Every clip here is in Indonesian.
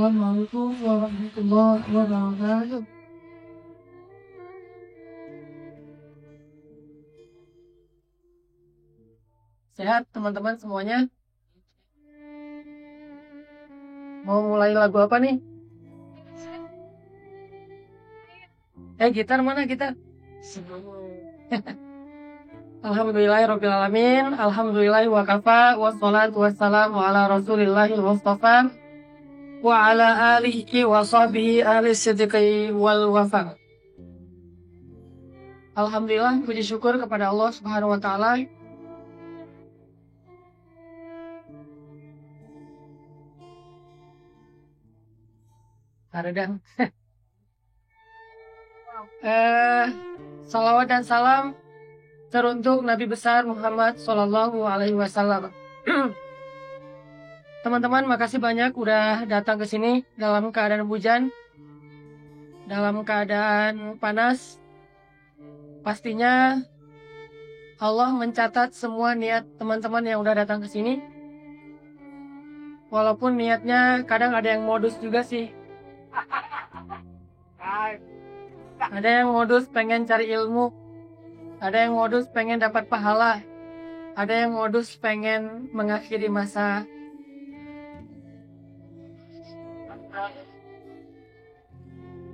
Assalamualaikum warahmatullahi wabarakatuh. Sehat teman-teman semuanya? Mau mulai lagu apa nih? Gitar mana gitar? Alhamdulillahirrabbilalamin. Alhamdulillahi wa kafa. Wassalatu wassalamu ala rasulillahil mustafa. Wa ala alihi wa sahbihi ahli siddiqi wal wafa. Alhamdulillah, puji syukur kepada Allah Subhanahu wa ta'ala. Haradang. Salawat dan salam teruntuk Nabi besar Muhammad Sallallahu Alaihi Wasallam. Teman-teman, makasih banyak udah datang ke sini dalam keadaan hujan, dalam keadaan panas. Pastinya Allah mencatat semua niat teman-teman yang udah datang ke sini. Walaupun niatnya kadang ada yang modus juga sih. Ada yang modus pengen cari ilmu, ada yang modus pengen dapat pahala, ada yang modus pengen mengakhiri masa.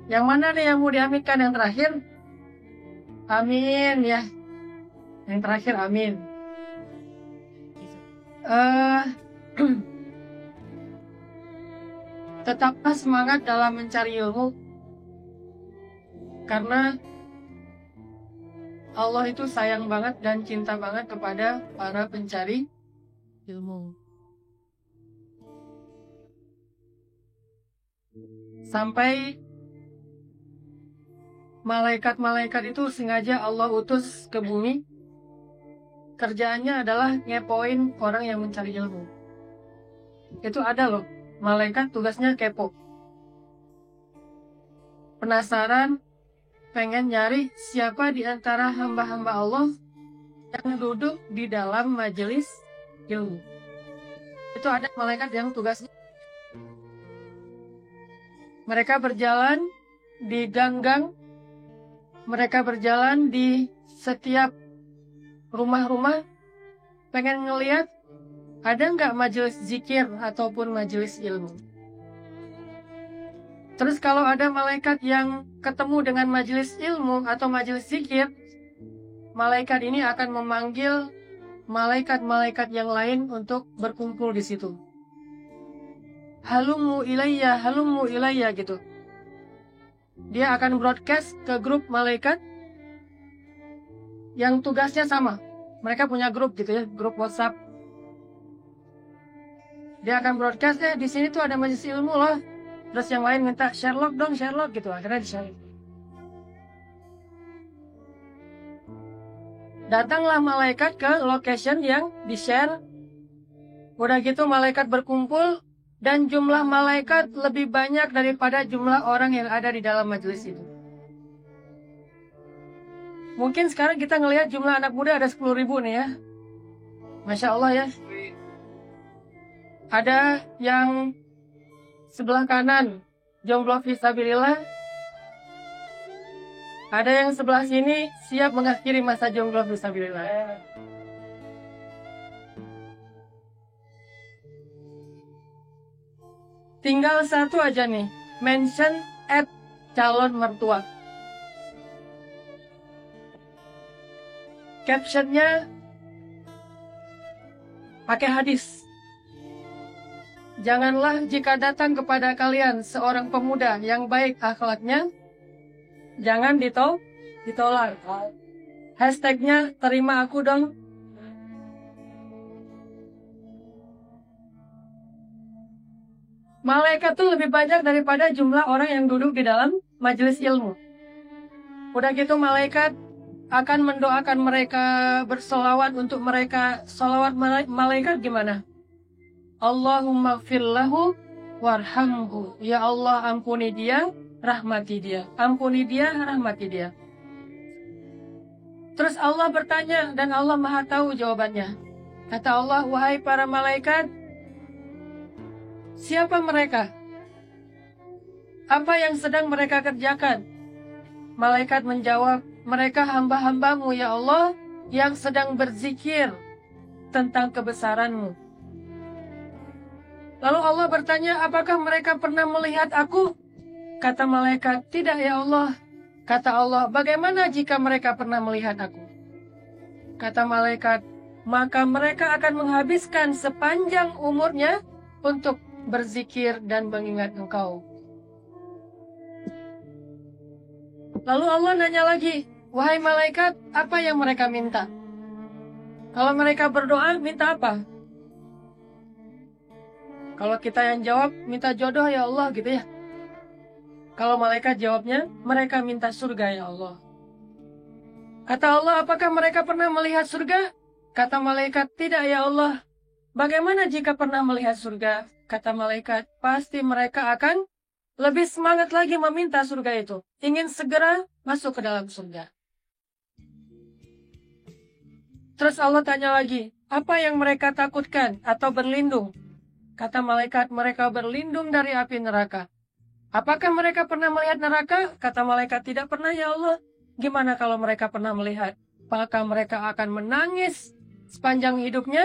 Yang mana nih yang mau diaminkan yang terakhir? Amin ya. Yang terakhir amin. Tetaplah semangat dalam mencari ilmu, karena Allah itu sayang banget dan cinta banget kepada para pencari ilmu. Sampai malaikat-malaikat itu sengaja Allah utus ke bumi. Kerjaannya adalah ngepoin orang yang mencari ilmu. Itu ada loh, malaikat tugasnya kepo. Penasaran, pengen nyari siapa di antara hamba-hamba Allah yang duduk di dalam majelis ilmu. Itu ada malaikat yang tugasnya. Mereka berjalan di gang-gang, mereka berjalan di setiap rumah-rumah, pengen ngeliat ada nggak majelis zikir ataupun majelis ilmu. Terus kalau ada malaikat yang ketemu dengan majelis ilmu atau majelis zikir, malaikat ini akan memanggil malaikat-malaikat yang lain untuk berkumpul di situ. Halumu ilayya gitu. Dia akan broadcast ke grup malaikat yang tugasnya sama. Mereka punya grup gitu ya, grup WhatsApp. Dia akan broadcast, di sini tuh ada majelis ilmu loh. Terus yang lain minta Sherlock dong, Sherlock gitu. Akhirnya di-share. Datanglah malaikat ke location yang di-share. Udah gitu malaikat berkumpul, dan jumlah malaikat lebih banyak daripada jumlah orang yang ada di dalam majelis itu. Mungkin sekarang kita ngelihat jumlah anak muda ada 10.000 nih ya. Masya Allah ya. Ada yang sebelah kanan jomblo fisabilillah. Ada yang sebelah sini siap mengakhiri masa jomblo fisabilillah. Tinggal satu aja nih, mention calon mertua. Captionnya pakai hadis. Janganlah jika datang kepada kalian seorang pemuda yang baik akhlaknya, jangan ditolak. Hashtagnya terima aku dong. Malaikat tuh lebih banyak daripada jumlah orang yang duduk di dalam majelis ilmu. Udah gitu malaikat akan mendoakan mereka, bersolawat untuk mereka. Solawat malaikat gimana? Allahumma gfirlahu warhamhu. Ya Allah, ampuni dia, rahmati dia. Ampuni dia, rahmati dia. Terus Allah bertanya, dan Allah maha tahu jawabannya. Kata Allah, wahai para malaikat, siapa mereka apa yang sedang mereka kerjakan? Malaikat menjawab, mereka hamba-hambamu ya Allah yang sedang berzikir tentang kebesaran-Mu. Lalu Allah bertanya, apakah mereka pernah melihat aku? Kata malaikat, tidak ya Allah. Kata Allah, bagaimana jika mereka pernah melihat aku? Kata malaikat, maka mereka akan menghabiskan sepanjang umurnya untuk berzikir dan mengingat Engkau. Lalu Allah nanya lagi, wahai malaikat, apa yang mereka minta? Kalau mereka berdoa, minta apa? Kalau kita yang jawab, minta jodoh ya Allah gitu ya. Kalau malaikat jawabnya, mereka minta surga ya Allah. Kata Allah, apakah mereka pernah melihat surga? Kata malaikat, tidak ya Allah. Bagaimana jika pernah melihat surga? Kata malaikat, pasti mereka akan lebih semangat lagi meminta surga itu. Ingin segera masuk ke dalam surga. Terus Allah tanya lagi, apa yang mereka takutkan atau berlindung? Kata malaikat, mereka berlindung dari api neraka. Apakah mereka pernah melihat neraka? Kata malaikat, tidak pernah ya Allah. Gimana kalau mereka pernah melihat? Maka mereka akan menangis sepanjang hidupnya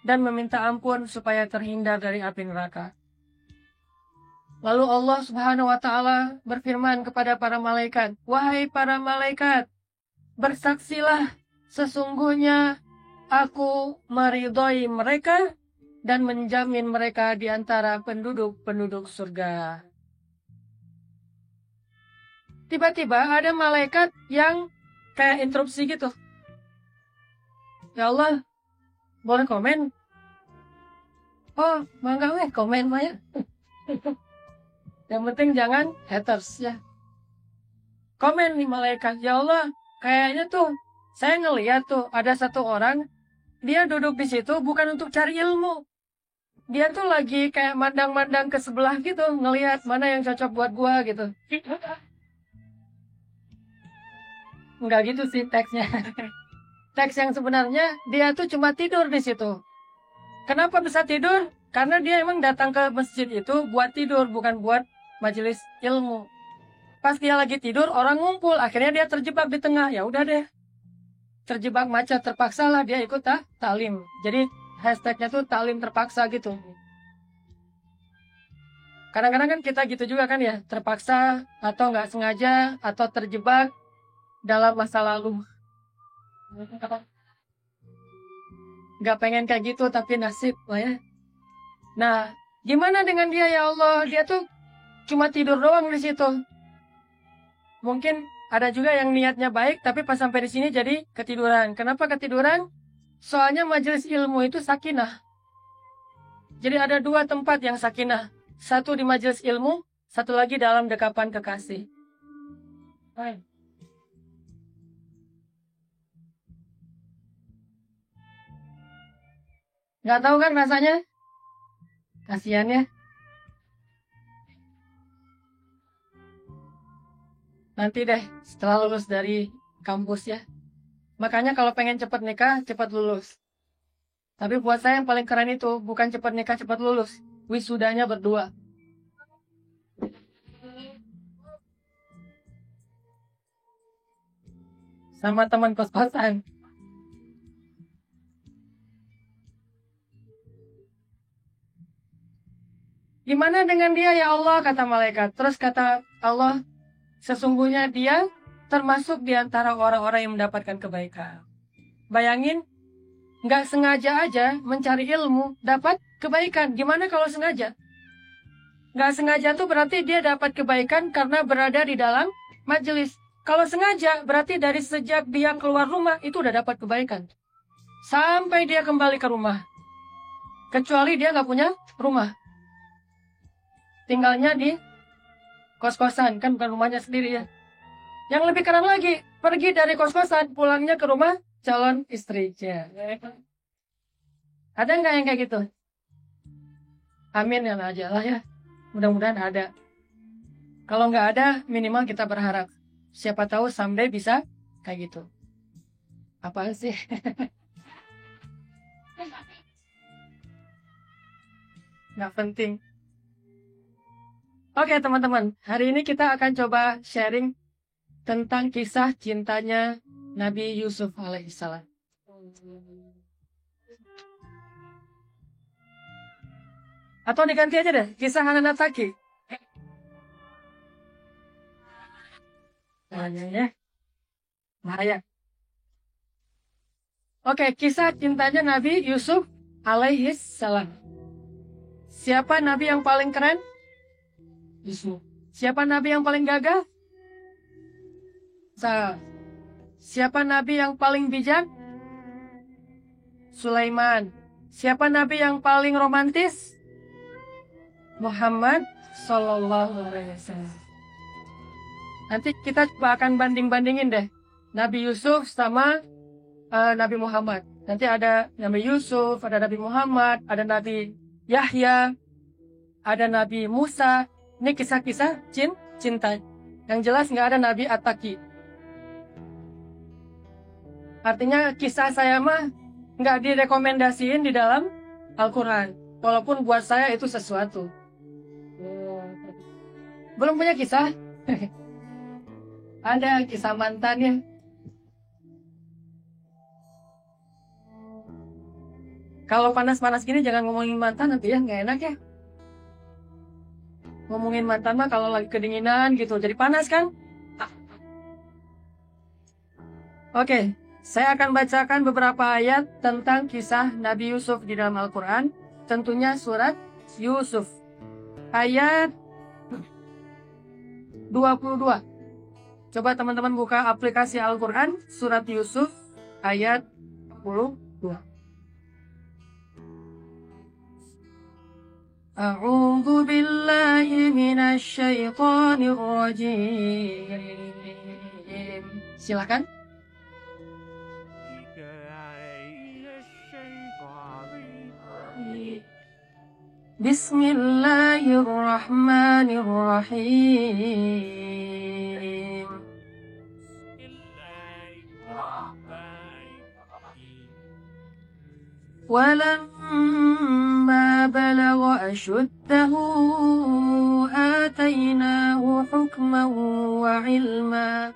dan meminta ampun supaya terhindar dari api neraka. Lalu Allah Subhanahu wa Ta'ala berfirman kepada para malaikat, wahai para malaikat, bersaksilah sesungguhnya aku meridhoi mereka dan menjamin mereka di antara penduduk-penduduk surga. Tiba-tiba ada malaikat yang kayak interupsi gitu. Ya Allah, boleh komen? Oh, mangga weh, komen Maya. Yang penting jangan haters ya. Komen nih malaikat, ya Allah, kayaknya tuh saya ngeliat tuh ada satu orang, dia duduk di situ bukan untuk cari ilmu. Dia tuh lagi kayak mandang-mandang ke sebelah gitu, ngelihat mana yang cocok buat gua gitu. Enggak gitu sih teksnya. Teks yang sebenarnya dia tuh cuma tidur di situ. Kenapa bisa tidur? Karena dia emang datang ke masjid itu buat tidur, bukan buat majelis ilmu. Pas dia lagi tidur, orang ngumpul, akhirnya dia terjebak di tengah. Ya udah deh, terjebak macet, terpaksa lah dia ikut taklim. Jadi hashtagnya tuh taklim terpaksa gitu. Kadang-kadang kan kita gitu juga kan ya, terpaksa atau nggak sengaja atau terjebak dalam masa lalu. Nggak pengen kayak gitu tapi nasib lah ya. Nah, gimana dengan dia ya Allah? Dia tuh cuma tidur doang di situ. Mungkin ada juga yang niatnya baik tapi pas sampai di sini jadi ketiduran. Kenapa ketiduran? Soalnya majelis ilmu itu sakinah. Jadi ada dua tempat yang sakinah. Satu di majelis ilmu, satu lagi dalam dekapan kekasih. Hai. Nggak tahu kan rasanya? Kasihan ya. Nanti deh setelah lulus dari kampus ya. Makanya kalau pengen cepat nikah, cepat lulus. Tapi buat saya yang paling keren itu bukan cepat nikah, cepat lulus. Wisudanya berdua. Sama teman kos-kosan. Gimana dengan dia ya Allah, kata malaikat. Terus kata Allah, sesungguhnya dia termasuk di antara orang-orang yang mendapatkan kebaikan. Bayangin, nggak sengaja aja mencari ilmu, dapat kebaikan. Gimana kalau sengaja? Nggak sengaja tuh berarti dia dapat kebaikan karena berada di dalam majelis. Kalau sengaja berarti dari sejak dia keluar rumah itu udah dapat kebaikan. Sampai dia kembali ke rumah. Kecuali dia nggak punya rumah. Tinggalnya di kos-kosan, kan bukan rumahnya sendiri ya. Yang lebih keren lagi, pergi dari kos-kosan, pulangnya ke rumah calon istri. Ya. Ada nggak yang kayak gitu? Amin ya aja lah ya. Mudah-mudahan ada. Kalau nggak ada, minimal kita berharap. Siapa tahu someday bisa kayak gitu. Apaan sih? Nggak penting. Oke teman-teman, hari ini kita akan coba sharing tentang kisah cintanya Nabi Yusuf alaihissalam. Atau diganti aja deh, kisah Hananataki. Ya, bahaya. Oke, kisah cintanya Nabi Yusuf alaihissalam. Siapa Nabi yang paling keren? Yusuf. Siapa Nabi yang paling gagah? Siapa Nabi yang paling bijak? Sulaiman. Siapa Nabi yang paling romantis? Muhammad Sallallahu Alaihi Wasallam. Nanti kita coba akan banding-bandingin deh Nabi Yusuf sama Nabi Muhammad. Nanti ada Nabi Yusuf, ada Nabi Muhammad, ada Nabi Yahya, ada Nabi Musa. Ini kisah-kisah cinta. Yang jelas nggak ada Nabi At-Taqi. Artinya kisah saya mah nggak direkomendasiin di dalam Al-Quran. Walaupun buat saya itu sesuatu. Belum punya kisah? Ada kisah mantannya. Kalau panas-panas gini jangan ngomongin mantan nanti ya, nggak enak ya. Ngomongin mantan mah kalau lagi kedinginan gitu, jadi panas kan? Oke, saya akan bacakan beberapa ayat tentang kisah Nabi Yusuf di dalam Al-Quran. Tentunya surat Yusuf. Ayat 22. Coba teman-teman buka aplikasi Al-Quran, surat Yusuf, ayat 22. A'udzu billahi minasy syaithanir rajim. Silakan. Bismillahirrahmanirrahim. ولما بلغ أشده آتيناه حكما وعلما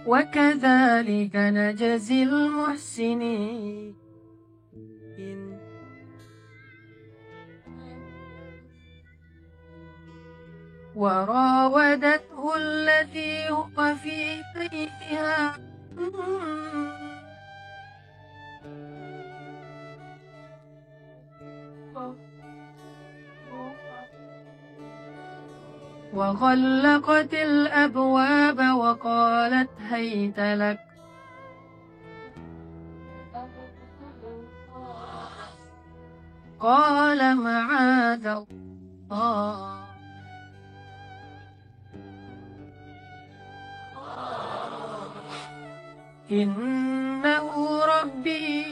وكذلك نجزي المحسنين وراودته التي هو في بيتها وغلقت الأبواب وقالت هيت لك قال معاذ الله إنه ربي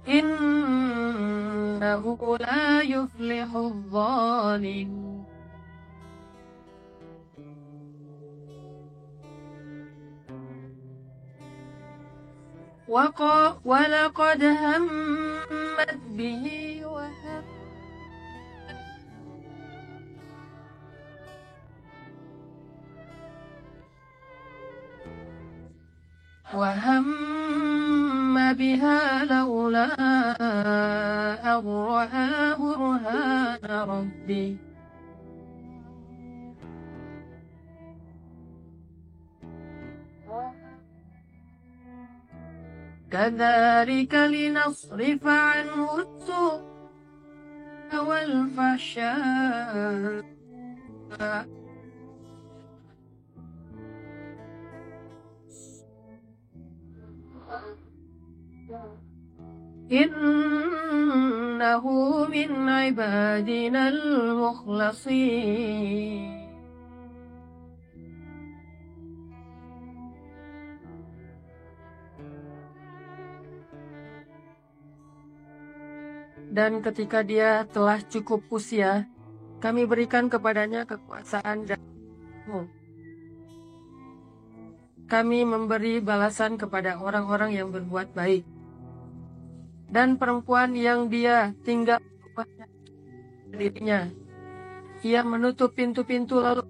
إنه لا يفلح الظالمون ولقد همت به وهم بها لولا أن رأى برهان ربه كذلك لنصرف عنه السوء والفحشاء إنه من عبادنا المخلصين dan ketika dia telah cukup usia, kami berikan kepadanya kekuasaan dan ilmu. Kami memberi balasan kepada orang-orang yang berbuat baik. Dan perempuan yang dia tinggal dirinya, ia menutup pintu-pintu lalu,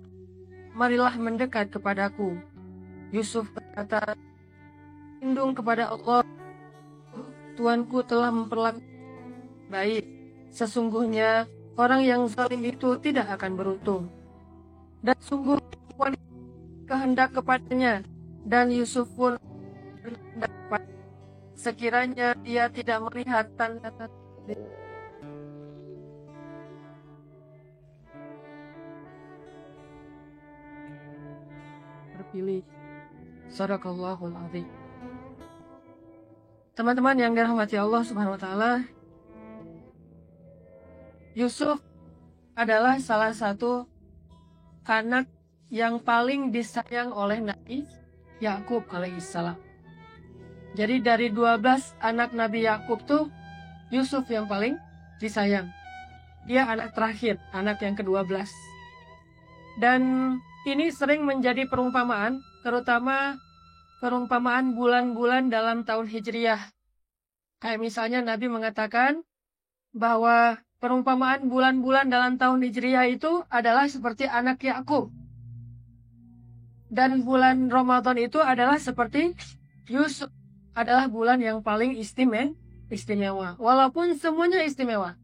marilah mendekat kepadaku. Yusuf berkata, lindung kepada Allah, Tuanku telah memperlakukan baik. Sesungguhnya orang yang zalim itu tidak akan beruntung. Dan sungguh perempuan kehendak kepadanya, dan Yusuf pun berkehendak kepadanya. Sekiranya dia tidak melihat tanda-tanda terpilih. Shadaqallahul Azim. Teman-teman yang dirahmati Allah Subhanahu wa taala, Yusuf adalah salah satu anak yang paling disayang oleh Nabi Yakub alaihissalam. Jadi dari 12 anak Nabi Yakub tuh Yusuf yang paling disayang. Dia anak terakhir, anak yang ke-12. Dan ini sering menjadi perumpamaan, terutama perumpamaan bulan-bulan dalam tahun Hijriyah. Kayak misalnya Nabi mengatakan bahwa perumpamaan bulan-bulan dalam tahun Hijriyah itu adalah seperti anak Yakub. Dan bulan Ramadan itu adalah seperti Yusuf, adalah bulan yang paling istimewa. Walaupun semuanya istimewa.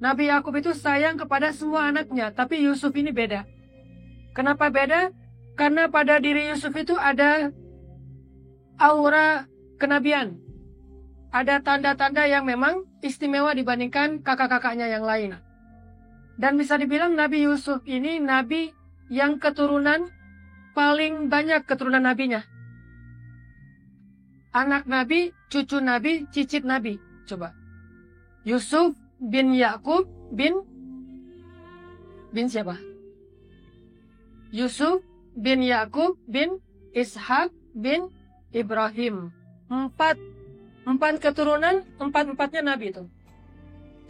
Nabi Yakub itu sayang kepada semua anaknya, tapi Yusuf ini beda. Kenapa beda? Karena pada diri Yusuf itu ada aura kenabian. Ada tanda-tanda yang memang istimewa dibandingkan kakak-kakaknya yang lain. Dan bisa dibilang Nabi Yusuf ini nabi yang keturunan paling banyak keturunan nabinya. Anak nabi, cucu nabi, cicit nabi. Coba. Yusuf bin Yakub bin siapa? Yusuf bin Yakub bin Ishak bin Ibrahim. Empat keturunan, empat-empatnya nabi itu.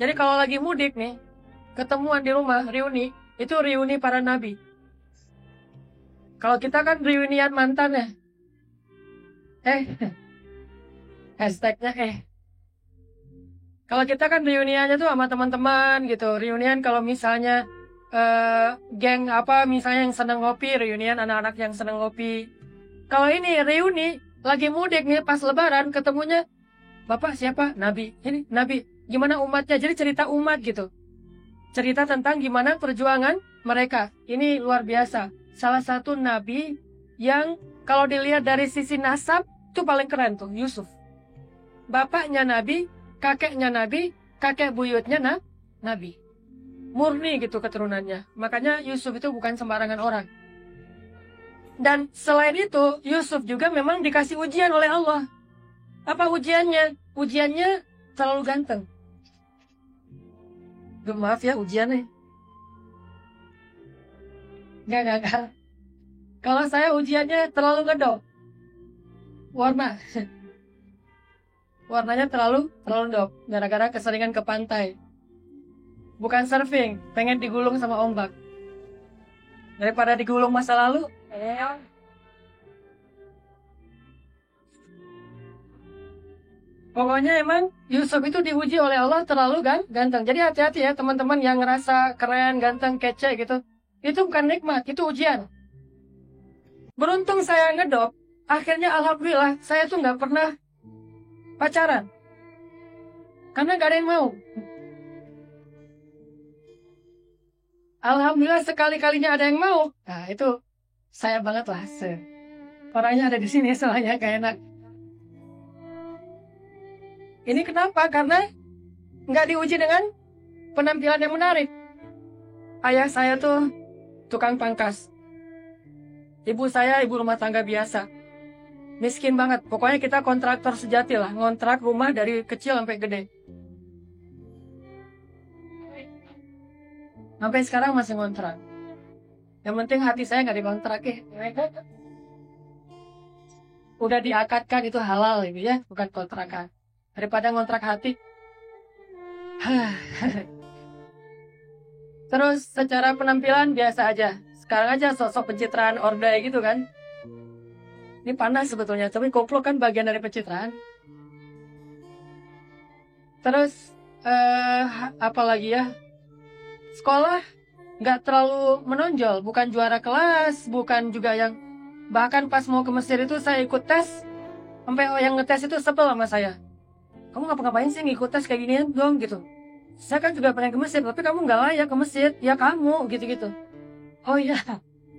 Jadi kalau lagi mudik nih, ketemuan di rumah, reuni, itu reuni para nabi. Kalau kita kan reunian mantan ya. Hashtagnya Kalau kita kan reuniannya tuh sama teman-teman gitu. Reunian kalau misalnya geng apa misalnya yang seneng ngopi, reunian anak-anak yang seneng ngopi. Kalau ini reuni lagi mudik nih pas lebaran ketemunya Bapak siapa? Nabi. Ini Nabi. Gimana umatnya? Jadi cerita umat gitu. Cerita tentang gimana perjuangan mereka. Ini luar biasa. Salah satu nabi yang kalau dilihat dari sisi nasab itu paling keren tuh, Yusuf. Bapaknya nabi, kakeknya nabi, kakek buyutnya nabi. Murni gitu keturunannya. Makanya Yusuf itu bukan sembarangan orang. Dan selain itu, Yusuf juga memang dikasih ujian oleh Allah. Apa ujiannya? Ujiannya terlalu ganteng. Maaf ya ujiannya. Enggak. Kalau saya ujiannya terlalu gedok. Warnanya terlalu dok. Gara-gara keseringan ke pantai. Bukan surfing, pengen digulung sama ombak. Daripada digulung masa lalu. Pokoknya emang Yusuf itu diuji oleh Allah terlalu ganteng. Jadi hati-hati ya teman-teman yang ngerasa keren, ganteng, kece gitu. Itu bukan nikmat, itu ujian. Beruntung saya ngedop, akhirnya alhamdulillah saya tuh nggak pernah pacaran. Karena nggak ada yang mau. Alhamdulillah sekali-kalinya ada yang mau. Nah itu saya banget lah. Orangnya ada di sini soalnya kayak enak. Ini kenapa? Karena nggak diuji dengan penampilan yang menarik. Ayah saya tuh tukang pangkas. Ibu saya ibu rumah tangga biasa. Miskin banget. Pokoknya kita kontraktor sejati lah. Ngontrak rumah dari kecil sampai gede. Sampai sekarang masih ngontrak. Yang penting hati saya nggak dikontrak ya. Udah diakadkan itu halal gitu ya. Bukan kontrakan. Daripada ngontrak hati. Terus secara penampilan biasa aja. Sekarang aja sosok pencitraan Orde gitu kan. Ini panas sebetulnya, tapi koplo kan bagian dari pencitraan. Terus apa lagi ya? Sekolah nggak terlalu menonjol, bukan juara kelas, bukan juga yang, bahkan pas mau ke Mesir itu saya ikut tes, sampai yang ngetes itu sebel sama saya. Kamu ngapa-ngapain sih ngikut tes kayak ginian dong gitu. Saya kan juga pengen ke Mesir, tapi kamu nggak layak ke Mesir, ya kamu gitu-gitu. Oh iya,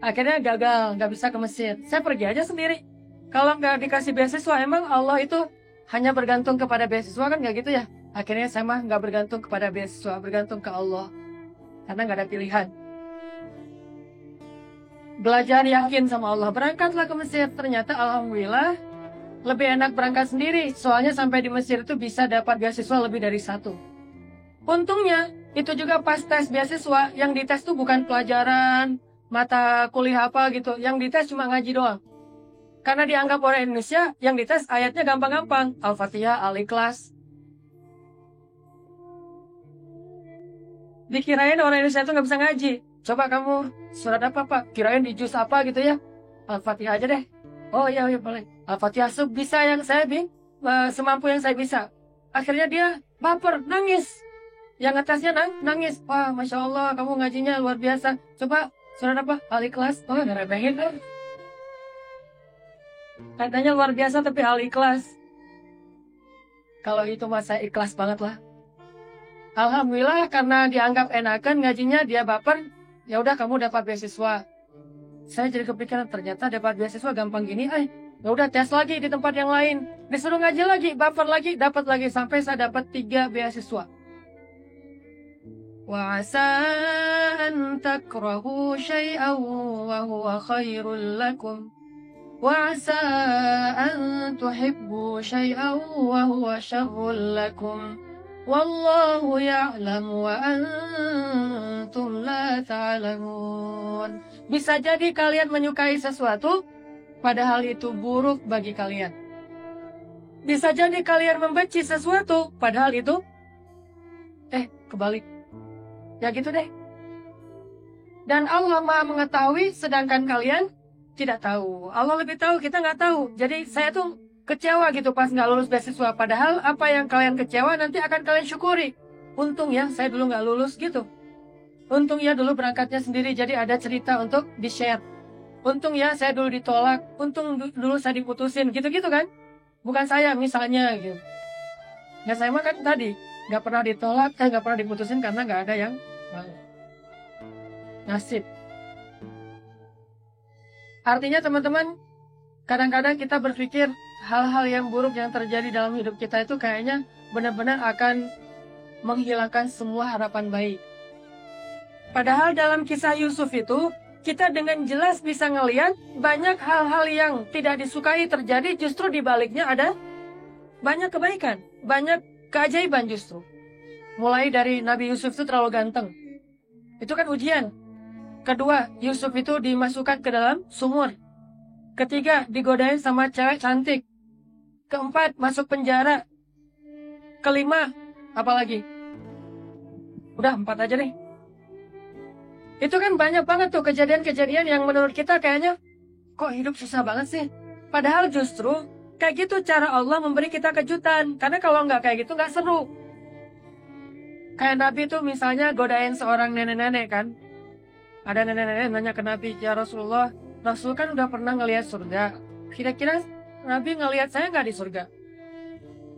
akhirnya gagal, nggak bisa ke Mesir. Saya pergi aja sendiri. Kalau nggak dikasih beasiswa, emang Allah itu hanya bergantung kepada beasiswa kan nggak gitu ya? Akhirnya saya mah nggak bergantung kepada beasiswa, bergantung ke Allah. Karena nggak ada pilihan. Belajar yakin sama Allah, berangkatlah ke Mesir. Ternyata alhamdulillah lebih enak berangkat sendiri. Soalnya sampai di Mesir itu bisa dapat beasiswa lebih dari 1. Untungnya, itu juga pas tes beasiswa, yang dites tuh bukan pelajaran, mata kuliah apa gitu. Yang dites cuma ngaji doang. Karena dianggap orang Indonesia, yang dites ayatnya gampang-gampang. Al-Fatihah, Al-Ikhlas. Dikirain orang Indonesia itu nggak bisa ngaji. Coba kamu surat apa Pak? Kirain di juz apa gitu ya. Al-Fatihah aja deh. Oh iya boleh. Al-Fatihah bisa yang saya semampu yang saya bisa. Akhirnya dia baper, nangis. Yang ngetesnya nangis. Wah, Masya Allah, kamu ngajinya luar biasa. Coba surat apa? Al-Ikhlas. Oh, ngeremehin kan? Katanya luar biasa tapi Al-Ikhlas. Kalau itu mah saya ikhlas banget lah. Alhamdulillah karena dianggap enakan ngajinya, dia baper. Ya udah kamu dapat beasiswa. Saya jadi kepikiran ternyata dapat beasiswa gampang gini. Ya udah tes lagi di tempat yang lain. Disuruh ngaji lagi, baper lagi, dapat lagi sampai saya dapat 3 beasiswa. Wa asa an takrahu syai'an wa huwa khairul lakum. Wa asa an tuhibbu syai'an wa huwa syarrul lakum. Wallahu ya'lamu wa antum la ta'lamun. Bisa jadi kalian menyukai sesuatu, padahal itu buruk bagi kalian. Bisa jadi kalian membenci sesuatu, padahal itu kebalik. Ya gitu deh. Dan Allah Maha mengetahui, sedangkan kalian tidak tahu. Allah lebih tahu, kita nggak tahu. Jadi saya tuh kecewa gitu pas nggak lulus beasiswa. Padahal apa yang kalian kecewa nanti akan kalian syukuri. Untung ya saya dulu nggak lulus gitu. Untung ya dulu berangkatnya sendiri, jadi ada cerita untuk di-share. Untung ya saya dulu ditolak. Untung dulu saya diputusin, gitu-gitu kan. Bukan saya misalnya gitu. Ya saya mah kan tadi nggak pernah ditolak, nggak pernah diputusin karena nggak ada yang nasib. Artinya teman-teman, kadang-kadang kita berpikir hal-hal yang buruk yang terjadi dalam hidup kita itu kayaknya benar-benar akan menghilangkan semua harapan baik. Padahal dalam kisah Yusuf itu, kita dengan jelas bisa ngelihat banyak hal-hal yang tidak disukai terjadi, justru di baliknya ada banyak kebaikan, banyak keajaiban justru. Mulai dari Nabi Yusuf itu terlalu ganteng. Itu kan ujian. Kedua, Yusuf itu dimasukkan ke dalam sumur. Ketiga, digodain sama cewek cantik. Keempat, masuk penjara. Kelima, apalagi? Udah 4 aja nih. Itu kan banyak banget tuh kejadian-kejadian yang menurut kita kayaknya, kok hidup susah banget sih? Padahal justru, kayak gitu cara Allah memberi kita kejutan. Karena kalau nggak kayak gitu nggak seru. Kayak Nabi tuh misalnya godain seorang nenek-nenek kan. Ada nenek-nenek nanya ke Nabi, ya Rasulullah, Rasul kan udah pernah ngelihat surga. Kira-kira Nabi ngelihat saya nggak di surga?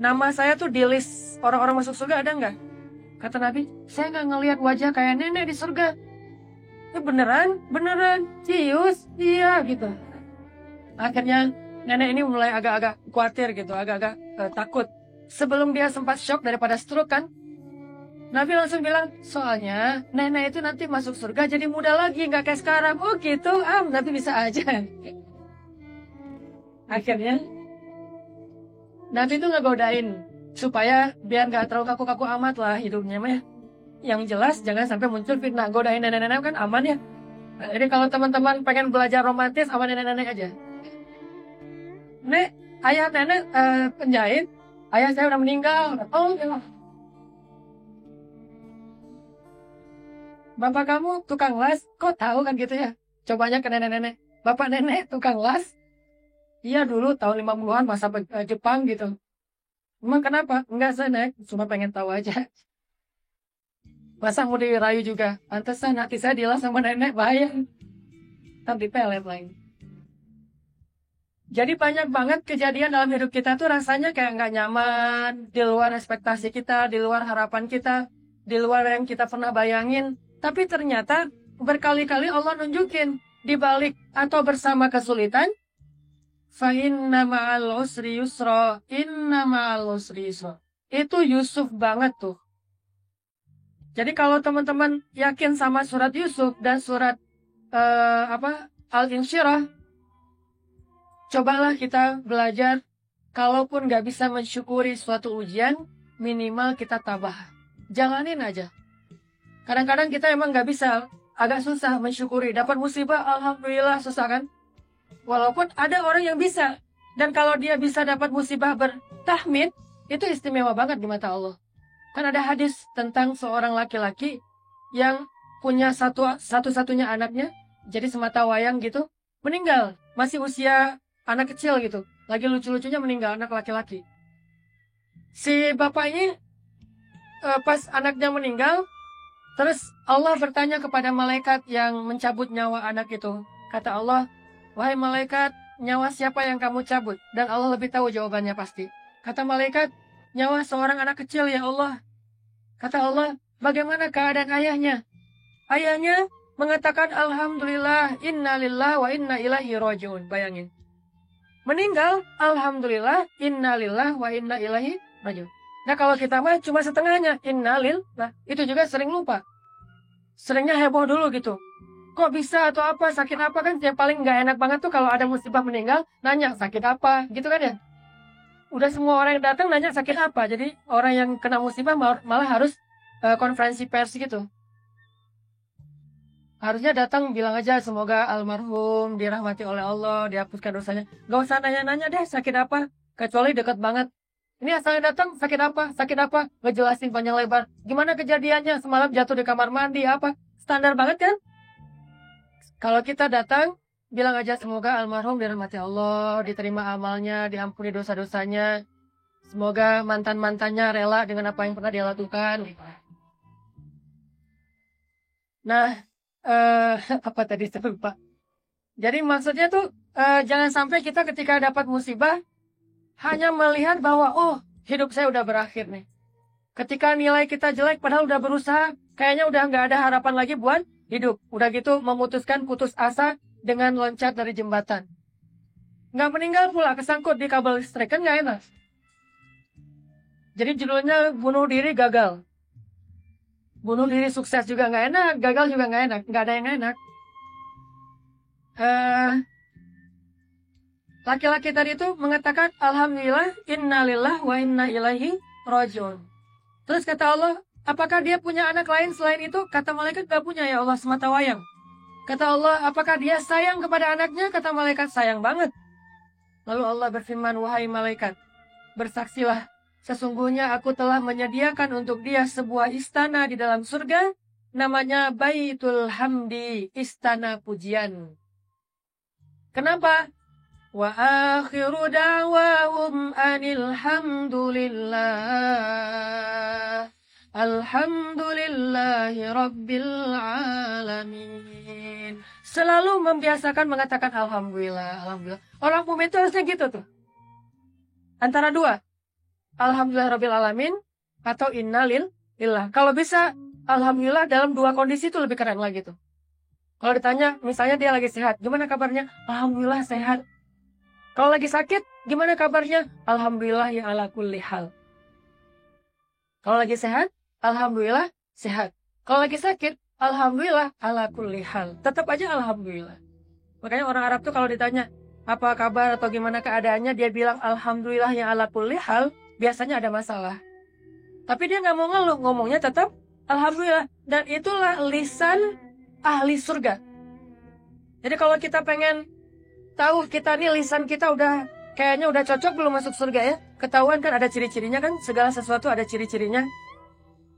Nama saya tuh di list orang-orang masuk surga ada nggak? Kata Nabi, saya nggak ngelihat wajah kayak nenek di surga. Beneran? Beneran? Cius? Iya gitu. Akhirnya nenek ini mulai agak-agak khawatir gitu, agak-agak takut. Sebelum dia sempat shock daripada stroke kan, Nabi langsung bilang, soalnya nenek itu nanti masuk surga jadi muda lagi, nggak kayak sekarang. Oh gitu, Nabi bisa aja. Akhirnya Nabi itu ngegodain supaya biar nggak terlalu kaku-kaku amat lah hidupnya mah. Yang jelas jangan sampai muncul fitnah. Godain nenek-nenek kan aman ya. Jadi kalau teman-teman pengen belajar romantis sama nenek-nenek aja. Nek, ayah nenek penjahit, ayah saya udah meninggal. Oh, ya. bapak kamu tukang las, kok tahu kan gitu ya? Cobanya ke nenek-nenek, bapak nenek tukang las? Iya dulu tahun 50-an masa Jepang gitu. Emang kenapa? Enggak saya naik, cuma pengen tahu aja. Masa mau dirayu juga? Pantesan hati saya dilas sama nenek, bahaya. Ntar dipelet lagi. Jadi banyak banget kejadian dalam hidup kita tuh rasanya kayak nggak nyaman, di luar ekspektasi kita, di luar harapan kita, di luar yang kita pernah bayangin. Tapi ternyata berkali-kali Allah nunjukin di balik atau bersama kesulitan, fa inna ma'al usri yusra, inna ma'al usri yusra. Itu Yusuf banget tuh. Jadi kalau teman-teman yakin sama surat Yusuf dan surat Al-Insyirah, cobalah kita belajar, kalaupun nggak bisa mensyukuri suatu ujian, minimal kita tabah. Jalanin aja. Kadang-kadang kita emang nggak bisa, agak susah mensyukuri. Dapat musibah, alhamdulillah susah kan? Walaupun ada orang yang bisa. Dan kalau dia bisa dapat musibah bertahmid, itu istimewa banget di mata Allah. Kan ada hadis tentang seorang laki-laki yang punya satu-satunya anaknya, jadi semata wayang gitu, meninggal. Masih usia anak kecil gitu. Lagi lucu-lucunya meninggal, anak laki-laki. Si bapak ini pas anaknya meninggal, terus Allah bertanya kepada malaikat yang mencabut nyawa anak itu. Kata Allah, wahai malaikat, nyawa siapa yang kamu cabut? Dan Allah lebih tahu jawabannya pasti. Kata malaikat, nyawa seorang anak kecil ya Allah. Kata Allah, bagaimana keadaan ayahnya? Ayahnya mengatakan alhamdulillah, inna lillahi wa inna ilaihi rajiun. Bayangin. Meninggal, alhamdulillah, innalillah wa inna ilaihi rajiun. Nah kalau kita mah cuma setengahnya, innalillah, itu juga sering lupa. Seringnya heboh dulu gitu. Kok bisa atau apa, sakit apa kan? Yang paling nggak enak banget tuh kalau ada musibah meninggal, nanya sakit apa, gitu kan ya? Udah semua orang yang datang nanya sakit apa. Jadi orang yang kena musibah malah harus konferensi pers gitu. Harusnya datang bilang aja semoga almarhum dirahmati oleh Allah, dihapuskan dosanya. Gak usah nanya-nanya deh sakit apa, kecuali dekat banget. Ini asalnya datang sakit apa, ngejelasin panjang lebar. Gimana kejadiannya, semalam jatuh di kamar mandi apa, standar banget kan? Kalau kita datang, bilang aja semoga almarhum dirahmati Allah, diterima amalnya, diampuni dosa-dosanya. Semoga mantan-mantannya rela dengan apa yang pernah dia lakukan. Nah, apa tadi saya lupa. Jadi maksudnya tuh jangan sampai kita ketika dapat musibah hanya melihat bahwa oh hidup saya udah berakhir nih. Ketika nilai kita jelek padahal udah berusaha, kayaknya udah nggak ada harapan lagi buat hidup. Udah gitu memutuskan putus asa dengan loncat dari jembatan. Nggak meninggal pula, kesangkut di kabel listrik, kan nggak enak. Jadi judulnya bunuh diri gagal. Bunuh diri sukses juga nggak enak, gagal juga nggak enak, nggak ada yang enak. Laki-laki tadi itu mengatakan alhamdulillah, innalillah wa inna ilaihi rajiun. Terus kata Allah, apakah dia punya anak lain selain itu? Kata malaikat, gak punya ya Allah, semata wayang. Kata Allah, apakah dia sayang kepada anaknya? Kata malaikat, sayang banget. Lalu Allah berfirman, wahai malaikat, bersaksilah, sesungguhnya aku telah menyediakan untuk dia sebuah istana di dalam surga, namanya Baitul Hamdi, istana pujian. Kenapa? Wa akhiru da'wahum anil hamdulillah. Alhamdulillahi Rabbil Alamin. Selalu membiasakan mengatakan Alhamdulillah, Alhamdulillah. Orang mukmin itu harusnya gitu tuh. Antara dua. Alhamdulillah Rabbil Alamin atau innalillah. Kalau bisa Alhamdulillah dalam dua kondisi itu lebih keren lagi tuh. Kalau ditanya, misalnya dia lagi sehat, gimana kabarnya? Alhamdulillah sehat. Kalau lagi sakit, gimana kabarnya? Alhamdulillah ya ala kulli hal. Kalau lagi sehat, alhamdulillah sehat. Kalau lagi sakit, alhamdulillah ala kulli hal. Tetap aja alhamdulillah. Makanya orang Arab tuh kalau ditanya apa kabar atau gimana keadaannya, dia bilang alhamdulillah ya ala kulli hal, biasanya ada masalah. Tapi dia nggak mau ngeluh, ngomongnya tetap alhamdulillah. Dan itulah lisan ahli surga. Jadi kalau kita pengen tahu kita nih lisan kita udah kayaknya udah cocok belum masuk surga ya. Ketahuan kan ada ciri-cirinya kan, segala sesuatu ada ciri-cirinya.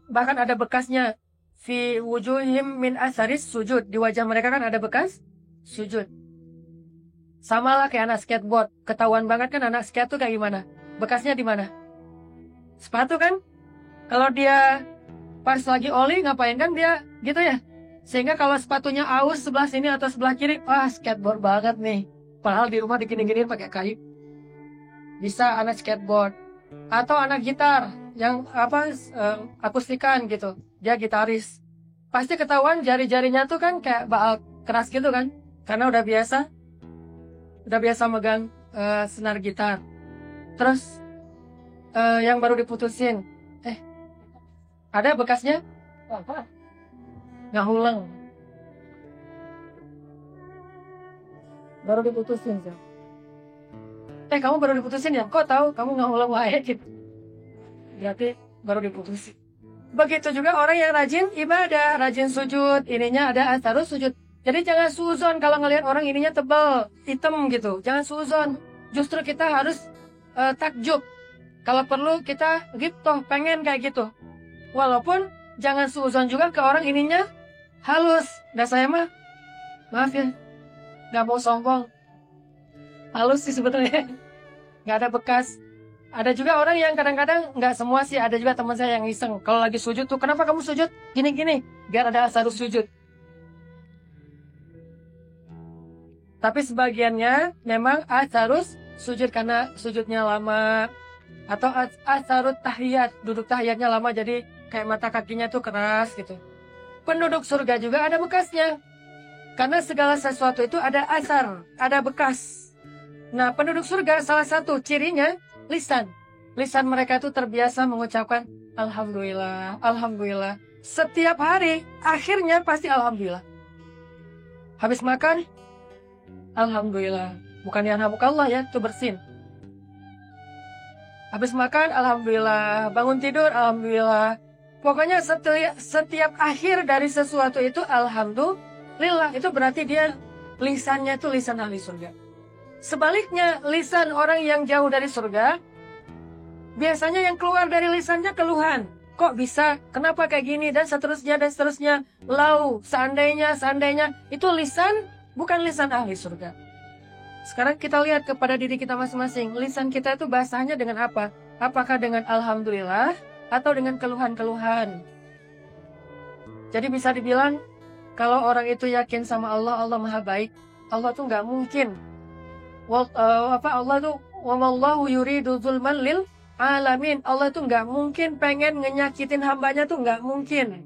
Bahkan ada bekasnya. fi wujuhim min asaris sujud. Di wajah mereka kan ada bekas sujud. Sama lah kayak anak skateboard. Ketahuan banget kan anak skate tuh kayak gimana? Bekasnya di mana? Sepatu kan? Kalau dia pas lagi oli ngapain kan dia gitu ya? Sehingga kalau sepatunya aus sebelah sini atau sebelah kiri, wah skateboard banget nih. Padahal di rumah digini-giniin pakai kayu. Bisa anak skateboard. Atau anak gitar yang akustikan gitu. Dia gitaris. Pasti ketahuan jari-jarinya tuh kan kayak baal keras gitu kan? Karena udah biasa megang senar gitar. Terus yang baru diputusin, ada bekasnya? Ngahulang. Baru diputusin sih. Kamu baru diputusin ya? Kok tahu kamu ngahulang wae gitu? Berarti baru diputusin. Begitu juga orang yang rajin ibadah, rajin sujud, ininya ada asarus sujud. Jadi jangan suzon kalau ngelihat orang ininya tebal, hitam gitu. Jangan suzon. Justru kita harus takjub. Kalau perlu kita gitu, pengen kayak gitu. Walaupun jangan suzon juga ke orang ininya halus. Nah saya mah, maaf ya, nggak mau sombong. Halus sih sebetulnya. Nggak ada bekas. Ada juga orang yang kadang-kadang, nggak semua sih, ada juga teman saya yang iseng. Kalau lagi sujud tuh, kenapa kamu sujud? Gini-gini, biar ada asarus sujud. Tapi sebagiannya memang asarus sujud karena sujudnya lama. Atau asarut tahiyat, duduk tahiyatnya lama jadi kayak mata kakinya tuh keras gitu. Penduduk surga juga ada bekasnya. Karena segala sesuatu itu ada asar, ada bekas. Nah penduduk surga salah satu cirinya lisan. Lisan mereka itu terbiasa mengucapkan Alhamdulillah, Alhamdulillah. Setiap hari akhirnya pasti Alhamdulillah. Habis makan Alhamdulillah. Bukan yarhamukallah ya, itu bersin. Habis makan, Alhamdulillah. Bangun tidur, Alhamdulillah. Pokoknya setiap akhir dari sesuatu itu, Alhamdulillah. Itu berarti dia lisannya itu lisan ahli surga. Sebaliknya, lisan orang yang jauh dari surga, biasanya yang keluar dari lisannya keluhan. Kok bisa? Kenapa kayak gini? Dan seterusnya, dan seterusnya. Lau, seandainya. Itu lisan, bukan lisan ahli surga. Sekarang kita lihat kepada diri kita masing-masing. Lisan kita itu bahasanya dengan apa? Apakah dengan Alhamdulillah atau dengan keluhan-keluhan? Jadi bisa dibilang, kalau orang itu yakin sama Allah, Allah maha baik. Allah tuh nggak mungkin. Allah tuh, wamallahu yuridu zulman lil alamin. Allah tuh nggak mungkin pengen ngenyakitin hambanya tuh nggak mungkin.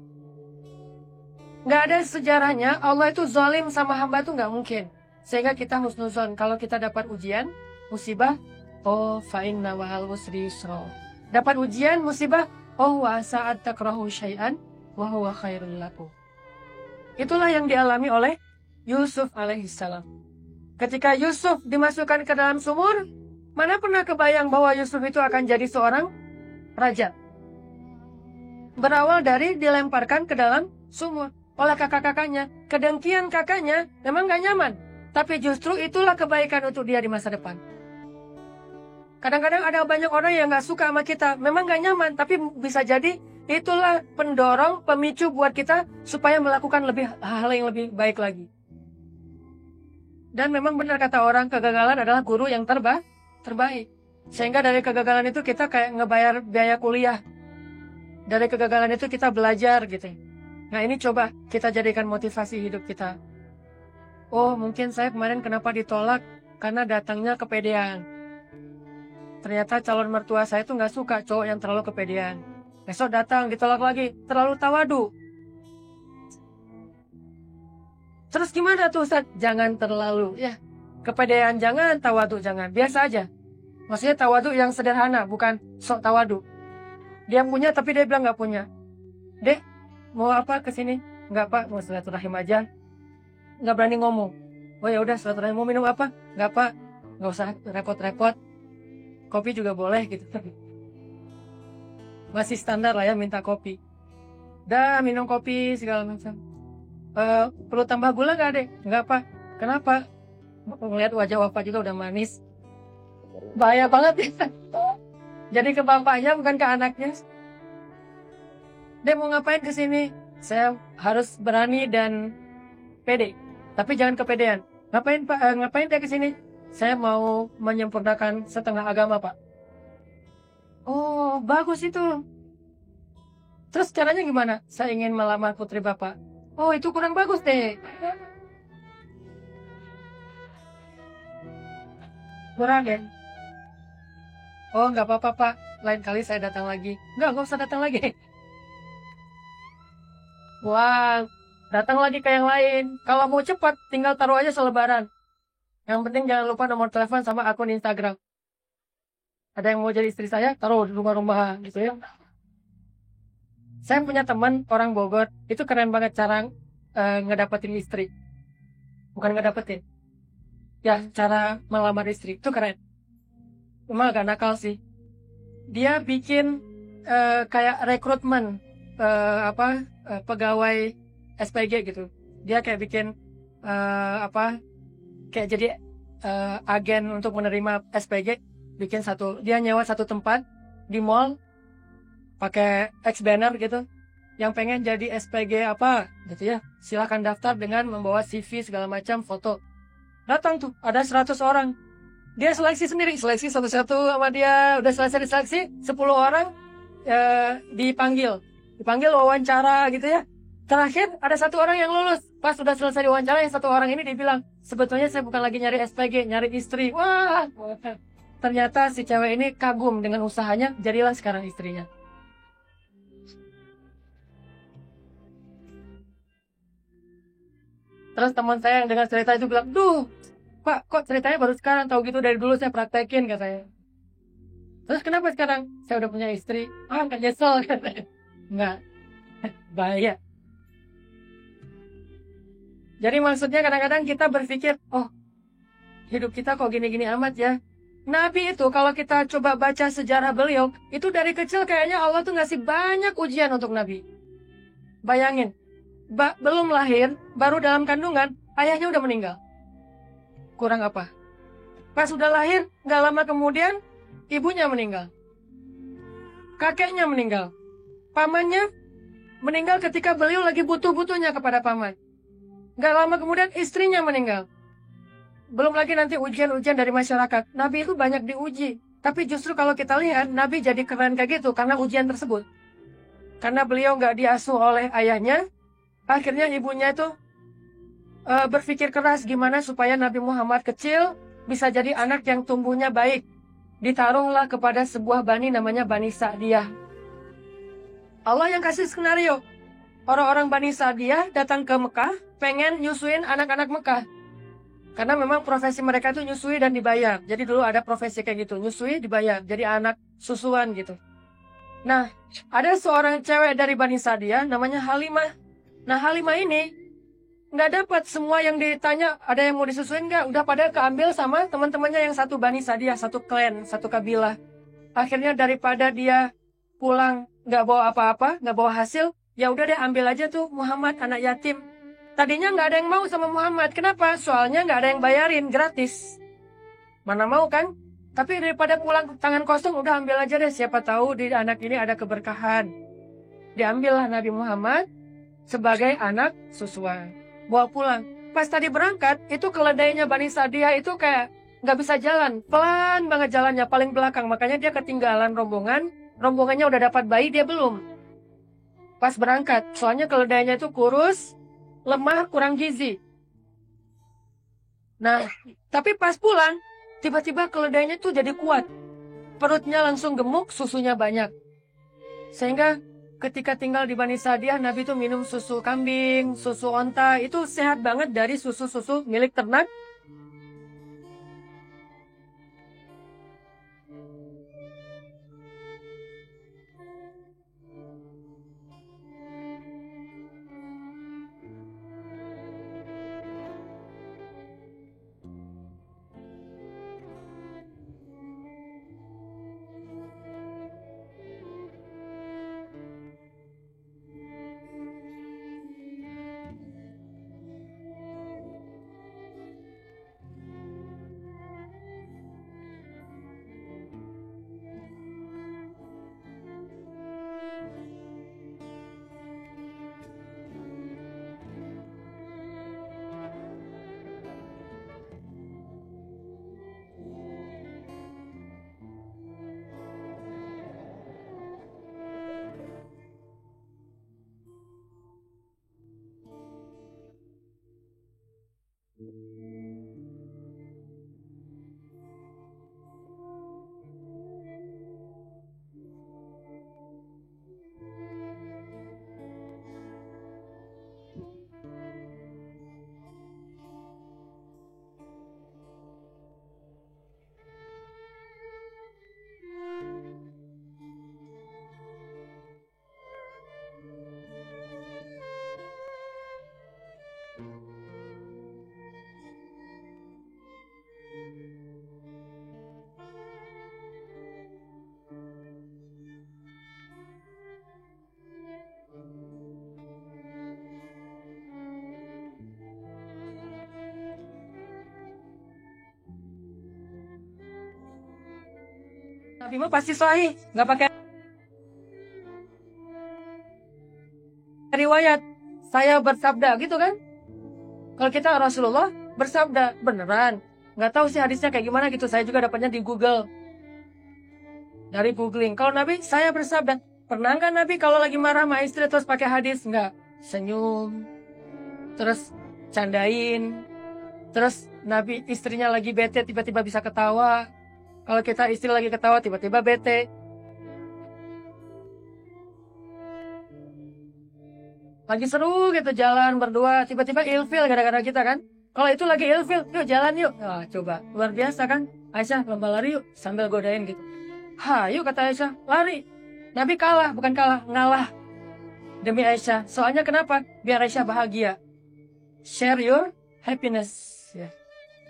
Nggak ada sejarahnya Allah itu zalim sama hamba tuh nggak mungkin. Sehingga kita husnuzon, kalau kita dapat ujian, musibah, fa inna ma'al usri yusra. Dapat ujian, musibah, wa sa'at takrahu syai'an, wa huwa khairul lakum. Itulah yang dialami oleh Yusuf alaihissalam. Ketika Yusuf dimasukkan ke dalam sumur, mana pernah kebayang bahwa Yusuf itu akan jadi seorang raja? Berawal dari dilemparkan ke dalam sumur oleh kakak-kakaknya. Kedengkian kakaknya memang gak nyaman. Tapi justru itulah kebaikan untuk dia di masa depan. Kadang-kadang ada banyak orang yang gak suka sama kita. Memang gak nyaman, tapi bisa jadi itulah pendorong, pemicu buat kita supaya melakukan hal yang lebih baik lagi. Dan memang benar kata orang, kegagalan adalah guru yang terbaik. Sehingga dari kegagalan itu kita kayak ngebayar biaya kuliah. Dari kegagalan itu kita belajar gitu. Nah ini coba kita jadikan motivasi hidup kita. Oh mungkin saya kemarin kenapa ditolak karena datangnya kepedean. Ternyata calon mertua saya tuh nggak suka cowok yang terlalu kepedean. Besok datang ditolak lagi, terlalu tawadu. Terus gimana tuh Ustaz? Jangan terlalu ya. Kepedean jangan, tawadu jangan. Biasa aja. Maksudnya tawadu yang sederhana, bukan sok tawadu. Dia punya tapi dia bilang nggak punya. Dek, mau apa kesini? Nggak Pak, mau silaturahim aja. Nggak berani ngomong. Oh ya udah silaturahim, mau minum apa? Nggak Pak, nggak usah repot-repot. Kopi juga boleh gitu. Masih standar lah ya minta kopi. Dah minum kopi segala macam. Perlu tambah gula nggak dek? Nggak Pak. Kenapa? Ngeliat wajah Wafa juga udah manis. Bahaya banget ya. Jadi ke bapaknya bukan ke anaknya. Dek mau ngapain kesini? Saya harus berani dan pede, tapi jangan kepedean. Ngapain Pak? Ngapain dia ke sini? Saya mau menyempurnakan setengah agama Pak. Oh, bagus itu. Terus caranya gimana? Saya ingin melamar putri Bapak. Oh, itu kurang bagus deh. Kurang ya? Oh, nggak apa-apa Pak. Lain kali saya datang lagi. Nggak usah datang lagi. Wah, datang lagi ke yang lain. Kalau mau cepat, tinggal taruh aja selebaran. Yang penting jangan lupa nomor telepon sama akun Instagram. Ada yang mau jadi istri saya, taruh di rumah-rumah gitu ya. Saya punya teman orang Bogor, itu keren banget cara ngedapetin istri. Bukan ngedapetin. Ya, cara melamar istri. Itu keren. Cuma agak nakal sih. Dia bikin kayak rekrutmen pegawai SPG gitu. Dia kayak bikin kayak jadi agen untuk menerima SPG. Dia nyewa satu tempat di mall pakai X banner gitu. Yang pengen jadi SPG apa gitu ya, silahkan daftar dengan membawa CV segala macam, foto. Datang tuh, ada 100 orang. Dia seleksi sendiri, seleksi satu-satu sama dia. Udah selesai diseleksi, 10 orang dipanggil wawancara gitu ya. Terakhir ada 1 orang yang lulus. Pas sudah selesai diwawancara, yang 1 orang ini dibilang, sebetulnya saya bukan lagi nyari SPG, nyari istri. Wah, ternyata si cewek ini kagum dengan usahanya, jadilah sekarang istrinya. Terus teman saya yang dengar cerita itu bilang, duh, Pak, kok ceritanya baru sekarang? Tahu gitu dari dulu saya praktekin, katanya. Terus kenapa sekarang? Saya udah punya istri. Ah, nggak nyesel, katanya. Nggak, bahaya. Jadi maksudnya kadang-kadang kita berpikir, oh, hidup kita kok gini-gini amat ya. Nabi itu kalau kita coba baca sejarah beliau, itu dari kecil kayaknya Allah tuh ngasih banyak ujian untuk Nabi. Bayangin, belum lahir, baru dalam kandungan, ayahnya udah meninggal. Kurang apa? Pas sudah lahir, nggak lama kemudian, ibunya meninggal. Kakeknya meninggal. Pamannya meninggal ketika beliau lagi butuh-butuhnya kepada paman. Nggak lama kemudian istrinya meninggal. Belum lagi nanti ujian-ujian dari masyarakat. Nabi itu banyak diuji. Tapi justru kalau kita lihat, Nabi jadi keren kayak gitu karena ujian tersebut. Karena beliau nggak diasuh oleh ayahnya, akhirnya ibunya itu berpikir keras gimana supaya Nabi Muhammad kecil bisa jadi anak yang tumbuhnya baik. Ditaruhlah kepada sebuah bani namanya Bani Sa'diyah. Allah yang kasih skenario. Orang-orang Bani Sa'diyah datang ke Mekah, pengen nyusuin anak-anak Mekah. Karena memang profesi mereka itu nyusui dan dibayar. Jadi dulu ada profesi kayak gitu, nyusui dibayar. Jadi anak susuan gitu. Nah, ada seorang cewek dari Bani Sa'diyah namanya Halimah. Nah, Halimah ini nggak dapat semua yang ditanya, ada yang mau disusuin nggak? Udah pada keambil sama teman-temannya yang satu Bani Sa'diyah, satu klan, satu kabilah. Akhirnya daripada dia pulang nggak bawa apa-apa, nggak bawa hasil, ya udah deh ambil aja tuh Muhammad, anak yatim. Tadinya nggak ada yang mau sama Muhammad. Kenapa? Soalnya nggak ada yang bayarin, gratis. Mana mau kan? Tapi daripada pulang tangan kosong, udah ambil aja deh. Siapa tahu di anak ini ada keberkahan. Diambillah Nabi Muhammad sebagai anak susuan. Bawa pulang. Pas tadi berangkat, itu keledainya Bani Sa'diyah itu kayak nggak bisa jalan. Pelan banget jalannya, paling belakang. Makanya dia ketinggalan rombongan. Rombongannya udah dapat bayi, dia belum. Pas berangkat, soalnya keledainya itu kurus, lemah, kurang gizi. Nah, tapi pas pulang, tiba-tiba keledainya tuh jadi kuat. Perutnya langsung gemuk, susunya banyak. Sehingga ketika tinggal di Bani Sa'diyah, Nabi tuh minum susu kambing, susu onta. Itu sehat banget dari susu-susu milik ternak. Nabi mah pasti sahih, nggak pakai riwayat. Saya bersabda gitu kan? Kalau kita Rasulullah bersabda beneran, nggak tahu sih hadisnya kayak gimana gitu. Saya juga dapatnya di Google, dari googling. Kalau Nabi saya bersabda, pernah nggak Nabi kalau lagi marah sama istri terus pakai hadis? Nggak, senyum, terus candain, terus Nabi istrinya lagi bete tiba-tiba bisa ketawa. Kalau kita istri lagi ketawa tiba-tiba bete. Lagi seru gitu jalan berdua, tiba-tiba ilfil gara-gara kita kan. Kalau itu lagi ilfil, yuk jalan yuk. Nah, coba, luar biasa kan. Aisyah lomba lari yuk, sambil godain gitu. Yuk kata Aisyah, lari. Nabi kalah, bukan kalah, ngalah. Demi Aisyah. Soalnya kenapa? Biar Aisyah bahagia. Share your happiness. Ya.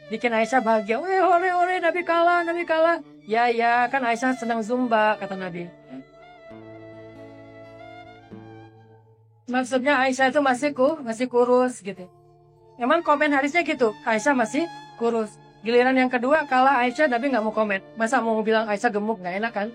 Bikin Aisyah bahagia. Weh, ore, Nabi kalah, Nabi kalah. Ya, kan Aisyah senang zumba, kata Nabi. Maksudnya Aisyah itu masih kurus gitu. Emang komen hadisnya gitu, Aisyah masih kurus. Giliran yang kedua kalah Aisyah, Nabi nggak mau komen. Masa mau bilang Aisyah gemuk, nggak enak kan?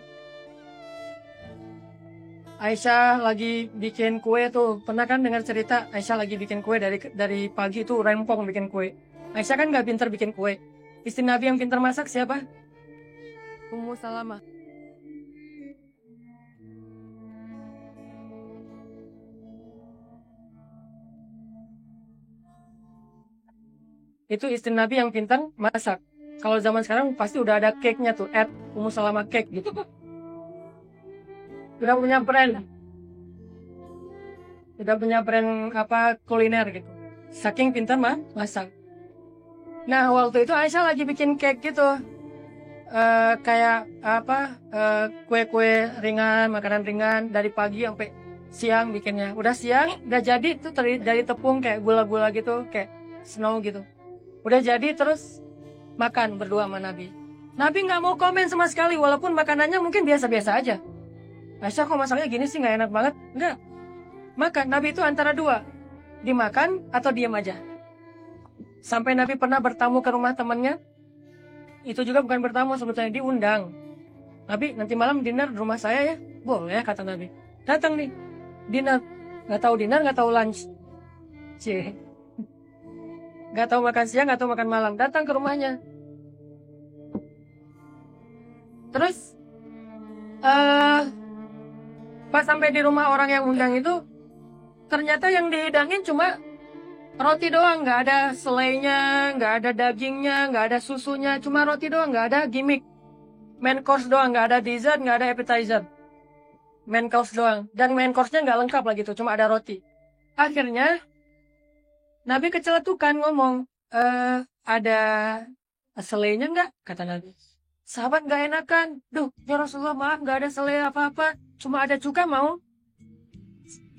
Aisyah lagi bikin kue tuh, pernah kan dengar cerita Aisyah lagi bikin kue dari pagi itu rempong bikin kue. Aisyah kan nggak pintar bikin kue. Istri Nabi yang pintar masak siapa? Ummu Salamah. Itu istri Nabi yang pintar masak. Kalau zaman sekarang pasti udah ada cake-nya tuh, Ummu Salamah cake gitu. Udah punya brand. Udah punya brand apa kuliner gitu. Saking pintar masak. Nah, waktu itu Aisyah lagi bikin cake gitu. Kayak apa? Kue-kue ringan, makanan ringan dari pagi sampai siang bikinnya. Udah siang, udah jadi tuh dari tepung kayak gula-gula gitu, kayak snow gitu. Udah jadi terus makan berdua sama Nabi. Nabi nggak mau komen sama sekali walaupun makanannya mungkin biasa-biasa aja. Aisyah kok masalahnya gini sih nggak enak banget? Enggak. Makan. Nabi itu antara dua. Dimakan atau diam aja. Sampai Nabi pernah bertamu ke rumah temannya. Itu juga bukan bertamu sebetulnya diundang. Nabi nanti malam dinner di rumah saya ya. Boleh kata Nabi. Datang nih. Dinner. Nggak tahu dinner nggak tahu lunch. Cie. Gak tahu makan siang, gak tahu makan malam. Datang ke rumahnya. Terus pas sampai di rumah orang yang undang itu, ternyata yang dihidangin cuma roti doang. Gak ada selainya, gak ada dagingnya, gak ada susunya. Cuma roti doang, gak ada gimmick. Main course doang, gak ada dessert, gak ada appetizer. Main course doang. Dan main course-nya gak lengkap lagi tuh, cuma ada roti. Akhirnya Nabi keceletukan ngomong, ada selainya nggak? Kata Nabi. Sahabat nggak enakan. Duh, ya Rasulullah maaf nggak ada selai apa-apa. Cuma ada cuka mau?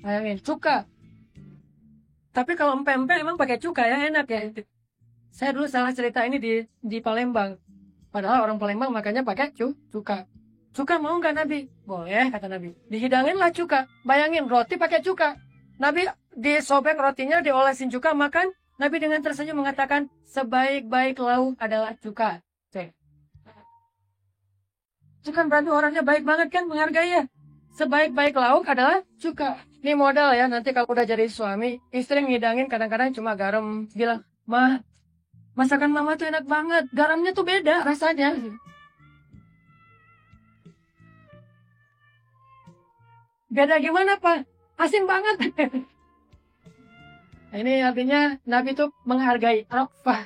Bayangin, cuka. Tapi kalau empek-empek emang pakai cuka ya enak ya. Saya dulu salah cerita ini di Palembang. Padahal orang Palembang makannya pakai cuka. Cuka mau nggak Nabi? Boleh kata Nabi. Dihidangin lah cuka. Bayangin roti pakai cuka. Nabi disobek rotinya, diolesin cuka, makan. Nabi dengan tersenyum mengatakan, sebaik-baik lauk adalah cuka. Itu kan berarti orangnya baik banget kan, menghargai ya. Sebaik-baik lauk adalah cuka. Ini modal ya, nanti kalau udah jadi suami, istri ngidangin kadang-kadang cuma garam. Bilang, Mah, masakan mama tuh enak banget. Garamnya tuh beda rasanya. Beda gimana, Pak? Asin banget. Ini artinya Nabi itu menghargai,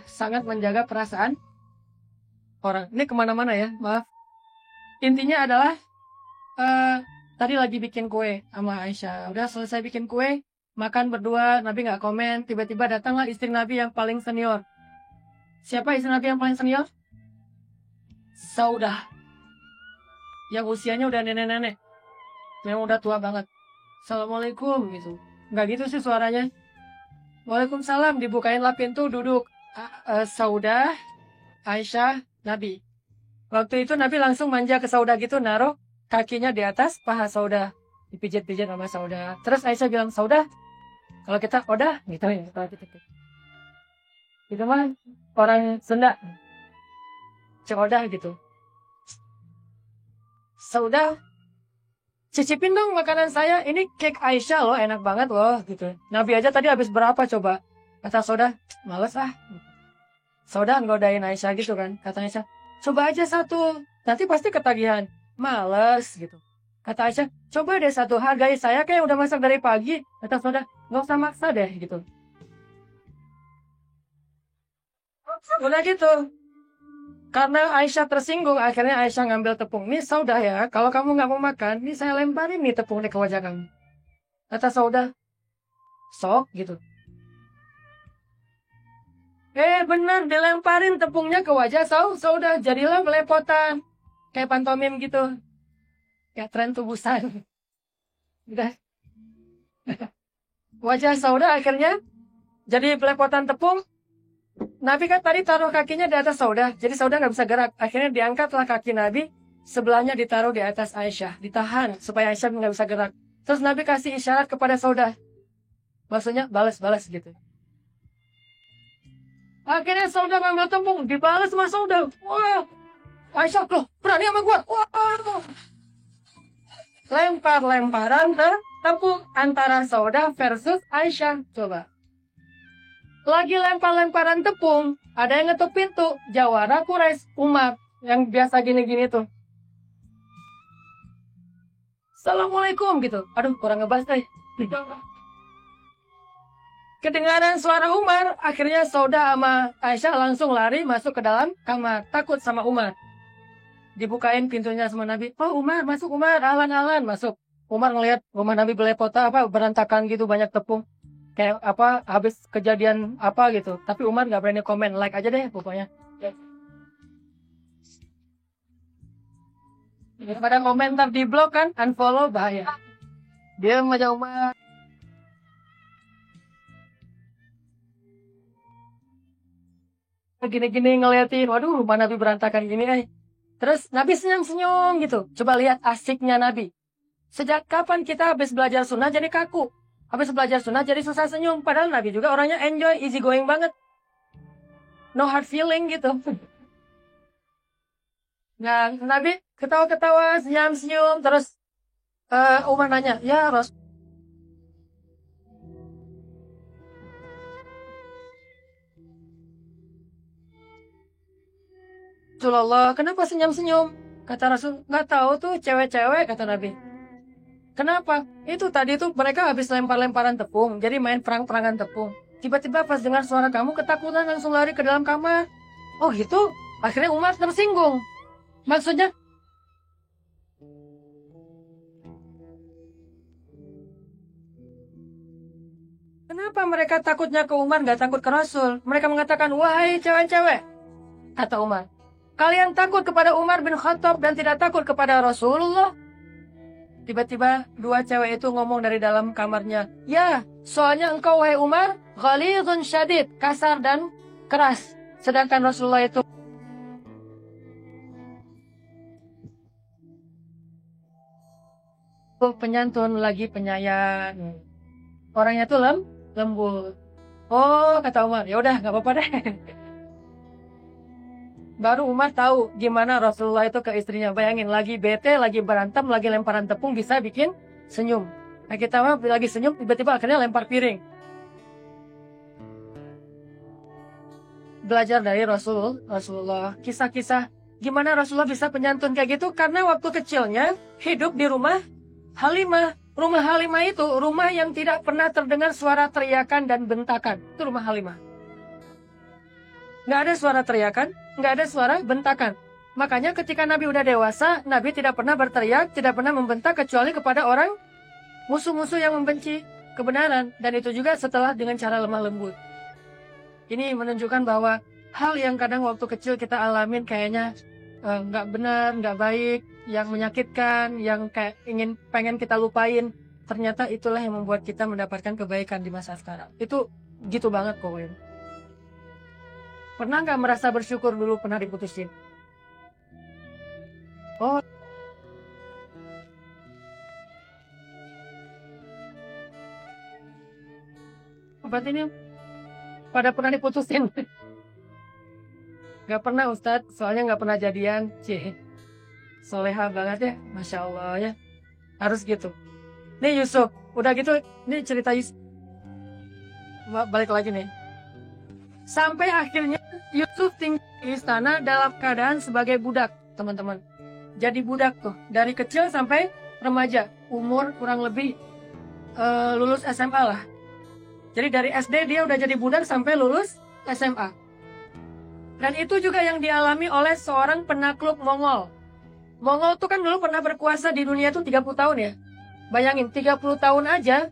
sangat menjaga perasaan orang. Ini kemana-mana ya, maaf. Intinya adalah tadi lagi bikin kue sama Aisyah. Udah selesai bikin kue, makan berdua, Nabi nggak komen. Tiba-tiba datanglah istri Nabi yang paling senior. Siapa istri Nabi yang paling senior? Saudah. Yang usianya udah nenek-nenek. Memang udah tua banget. Assalamualaikum gitu. Nggak gitu sih suaranya. Waalaikumsalam. Dibukainlah pintu, duduk Saudah, Aisyah, Nabi. Waktu itu Nabi langsung manja ke Saudah gitu, naruh kakinya di atas paha Saudah, dipijit-pijit sama Saudah. Terus Aisyah bilang, Saudah, kalau kita odah gitu ya, itu mah orang Sunda, Odah gitu. Saudah, cicipin dong makanan saya. Ini cake Aisyah loh, enak banget loh gitu. Nabi aja tadi habis berapa coba? Kata Saudah, males ah. Saudah ngodain Aisyah gitu kan. Kata Aisyah, coba aja satu, nanti pasti ketagihan. Males gitu. Kata Aisyah, coba deh satu, hargai saya kayak udah masak dari pagi. Kata Saudah, nggak usah maksa deh gitu. Udah gitu. Karena Aisyah tersinggung, akhirnya Aisyah ngambil tepung. Nih Saudah ya, kalau kamu nggak mau makan, nih saya lemparin nih tepungnya ke wajah kamu. Kata Saudah, sok gitu. Bener, dilemparin tepungnya ke wajah Saudah. Jadilah belepotan. Kayak pantomim gitu. Kayak tren tubusan. Udah. Wajah Saudah akhirnya jadi belepotan tepung. Nabi kan tadi taruh kakinya di atas Saudah, jadi Saudah nggak bisa gerak. Akhirnya diangkatlah kaki Nabi, sebelahnya ditaruh di atas Aisyah, ditahan supaya Aisyah nggak bisa gerak. Terus Nabi kasih isyarat kepada Saudah, maksudnya balas-balas gitu. Akhirnya Saudah ngambil tepung, dibalas sama Saudah. Wah, Aisyah loh, berani sama gua. Wah, lempar-lemparan tepung antara Saudah versus Aisyah. Coba. Lagi lempar-lemparan tepung, ada yang ngetuk pintu, jawara Quraisy, Umar, yang biasa gini-gini tuh. Assalamualaikum gitu. Aduh, kurang ngebahas deh. Kedengaran suara Umar, akhirnya Saudah sama Aisyah langsung lari masuk ke dalam kamar, takut sama Umar. Dibukain pintunya sama Nabi. Oh Umar, masuk Umar, alan-alan masuk. Umar ngelihat rumah Nabi belepota berantakan gitu, banyak tepung. Kayak habis kejadian apa gitu. Tapi Umar nggak berani komen, like aja deh pokoknya. Daripada komentar di blog kan, unfollow bahaya. Dia aja Umar. Gini-gini ngeliatin, waduh rumah Nabi berantakan gini. Terus Nabi senyum-senyum gitu. Coba lihat asiknya Nabi. Sejak kapan kita habis belajar sunnah jadi kaku? Habis belajar sunnah jadi susah senyum. Padahal Nabi juga orangnya enjoy, easy going banget. No hard feeling gitu. Nah, Nabi ketawa-ketawa, senyum-senyum. Terus Umar nanya, ya Rasulullah, kenapa senyum-senyum? Kata Rasul, nggak tahu tuh cewek-cewek, kata Nabi. Kenapa? Itu tadi tuh mereka habis lempar-lemparan tepung, jadi main perang-perangan tepung. Tiba-tiba pas dengar suara kamu ketakutan langsung lari ke dalam kamar. Oh gitu? Akhirnya Umar tersinggung. Maksudnya? Kenapa mereka takutnya ke Umar, nggak takut ke Rasul? Mereka mengatakan, wahai cewek-cewek, kata Umar. Kalian takut kepada Umar bin Khattab dan tidak takut kepada Rasulullah? Tiba-tiba dua cewek itu ngomong dari dalam kamarnya. Ya, soalnya engkau wahai Umar, ghalidhun syadid, kasar dan keras. Sedangkan Rasulullah itu penyantun lagi penyayang. Orangnya tuh lembut. Oh, kata Umar, ya udah nggak apa-apa deh. Baru Umar tahu gimana Rasulullah itu ke istrinya. Bayangin, lagi bete, lagi berantem, lagi lemparan tepung bisa bikin senyum. Nah kita mah lagi senyum, tiba-tiba akhirnya lempar piring. Belajar dari Rasulullah. Kisah-kisah gimana Rasulullah bisa penyantun kayak gitu. Karena waktu kecilnya hidup di rumah Halimah. Rumah Halimah itu rumah yang tidak pernah terdengar suara teriakan dan bentakan. Itu rumah Halimah. Nggak ada suara teriakan, nggak ada suara bentakan. Makanya ketika Nabi udah dewasa, Nabi tidak pernah berteriak, tidak pernah membentak kecuali kepada orang musuh-musuh yang membenci kebenaran. Dan itu juga setelah dengan cara lemah lembut. Ini menunjukkan bahwa hal yang kadang waktu kecil kita alamin kayaknya nggak benar, nggak baik, yang menyakitkan, yang kayak pengen kita lupain. Ternyata itulah yang membuat kita mendapatkan kebaikan di masa sekarang. Itu gitu banget pokoknya. Pernah nggak merasa bersyukur dulu pernah diputusin? Oh, berarti ini pada pernah diputusin? Nggak pernah Ustadz, soalnya nggak pernah jadian. Cih. Soleha banget ya, Masya Allah ya. Harus gitu. Nih Yusuf, udah gitu, ini cerita Yusuf. Balik lagi nih. Sampai akhirnya Yusuf tinggal di istana dalam keadaan sebagai budak, teman-teman. Jadi budak tuh, dari kecil sampai remaja, umur kurang lebih lulus SMA lah. Jadi dari SD dia udah jadi budak sampai lulus SMA. Dan itu juga yang dialami oleh seorang penakluk Mongol. Mongol tuh kan dulu pernah berkuasa di dunia tuh 30 tahun ya. Bayangin 30 tahun aja.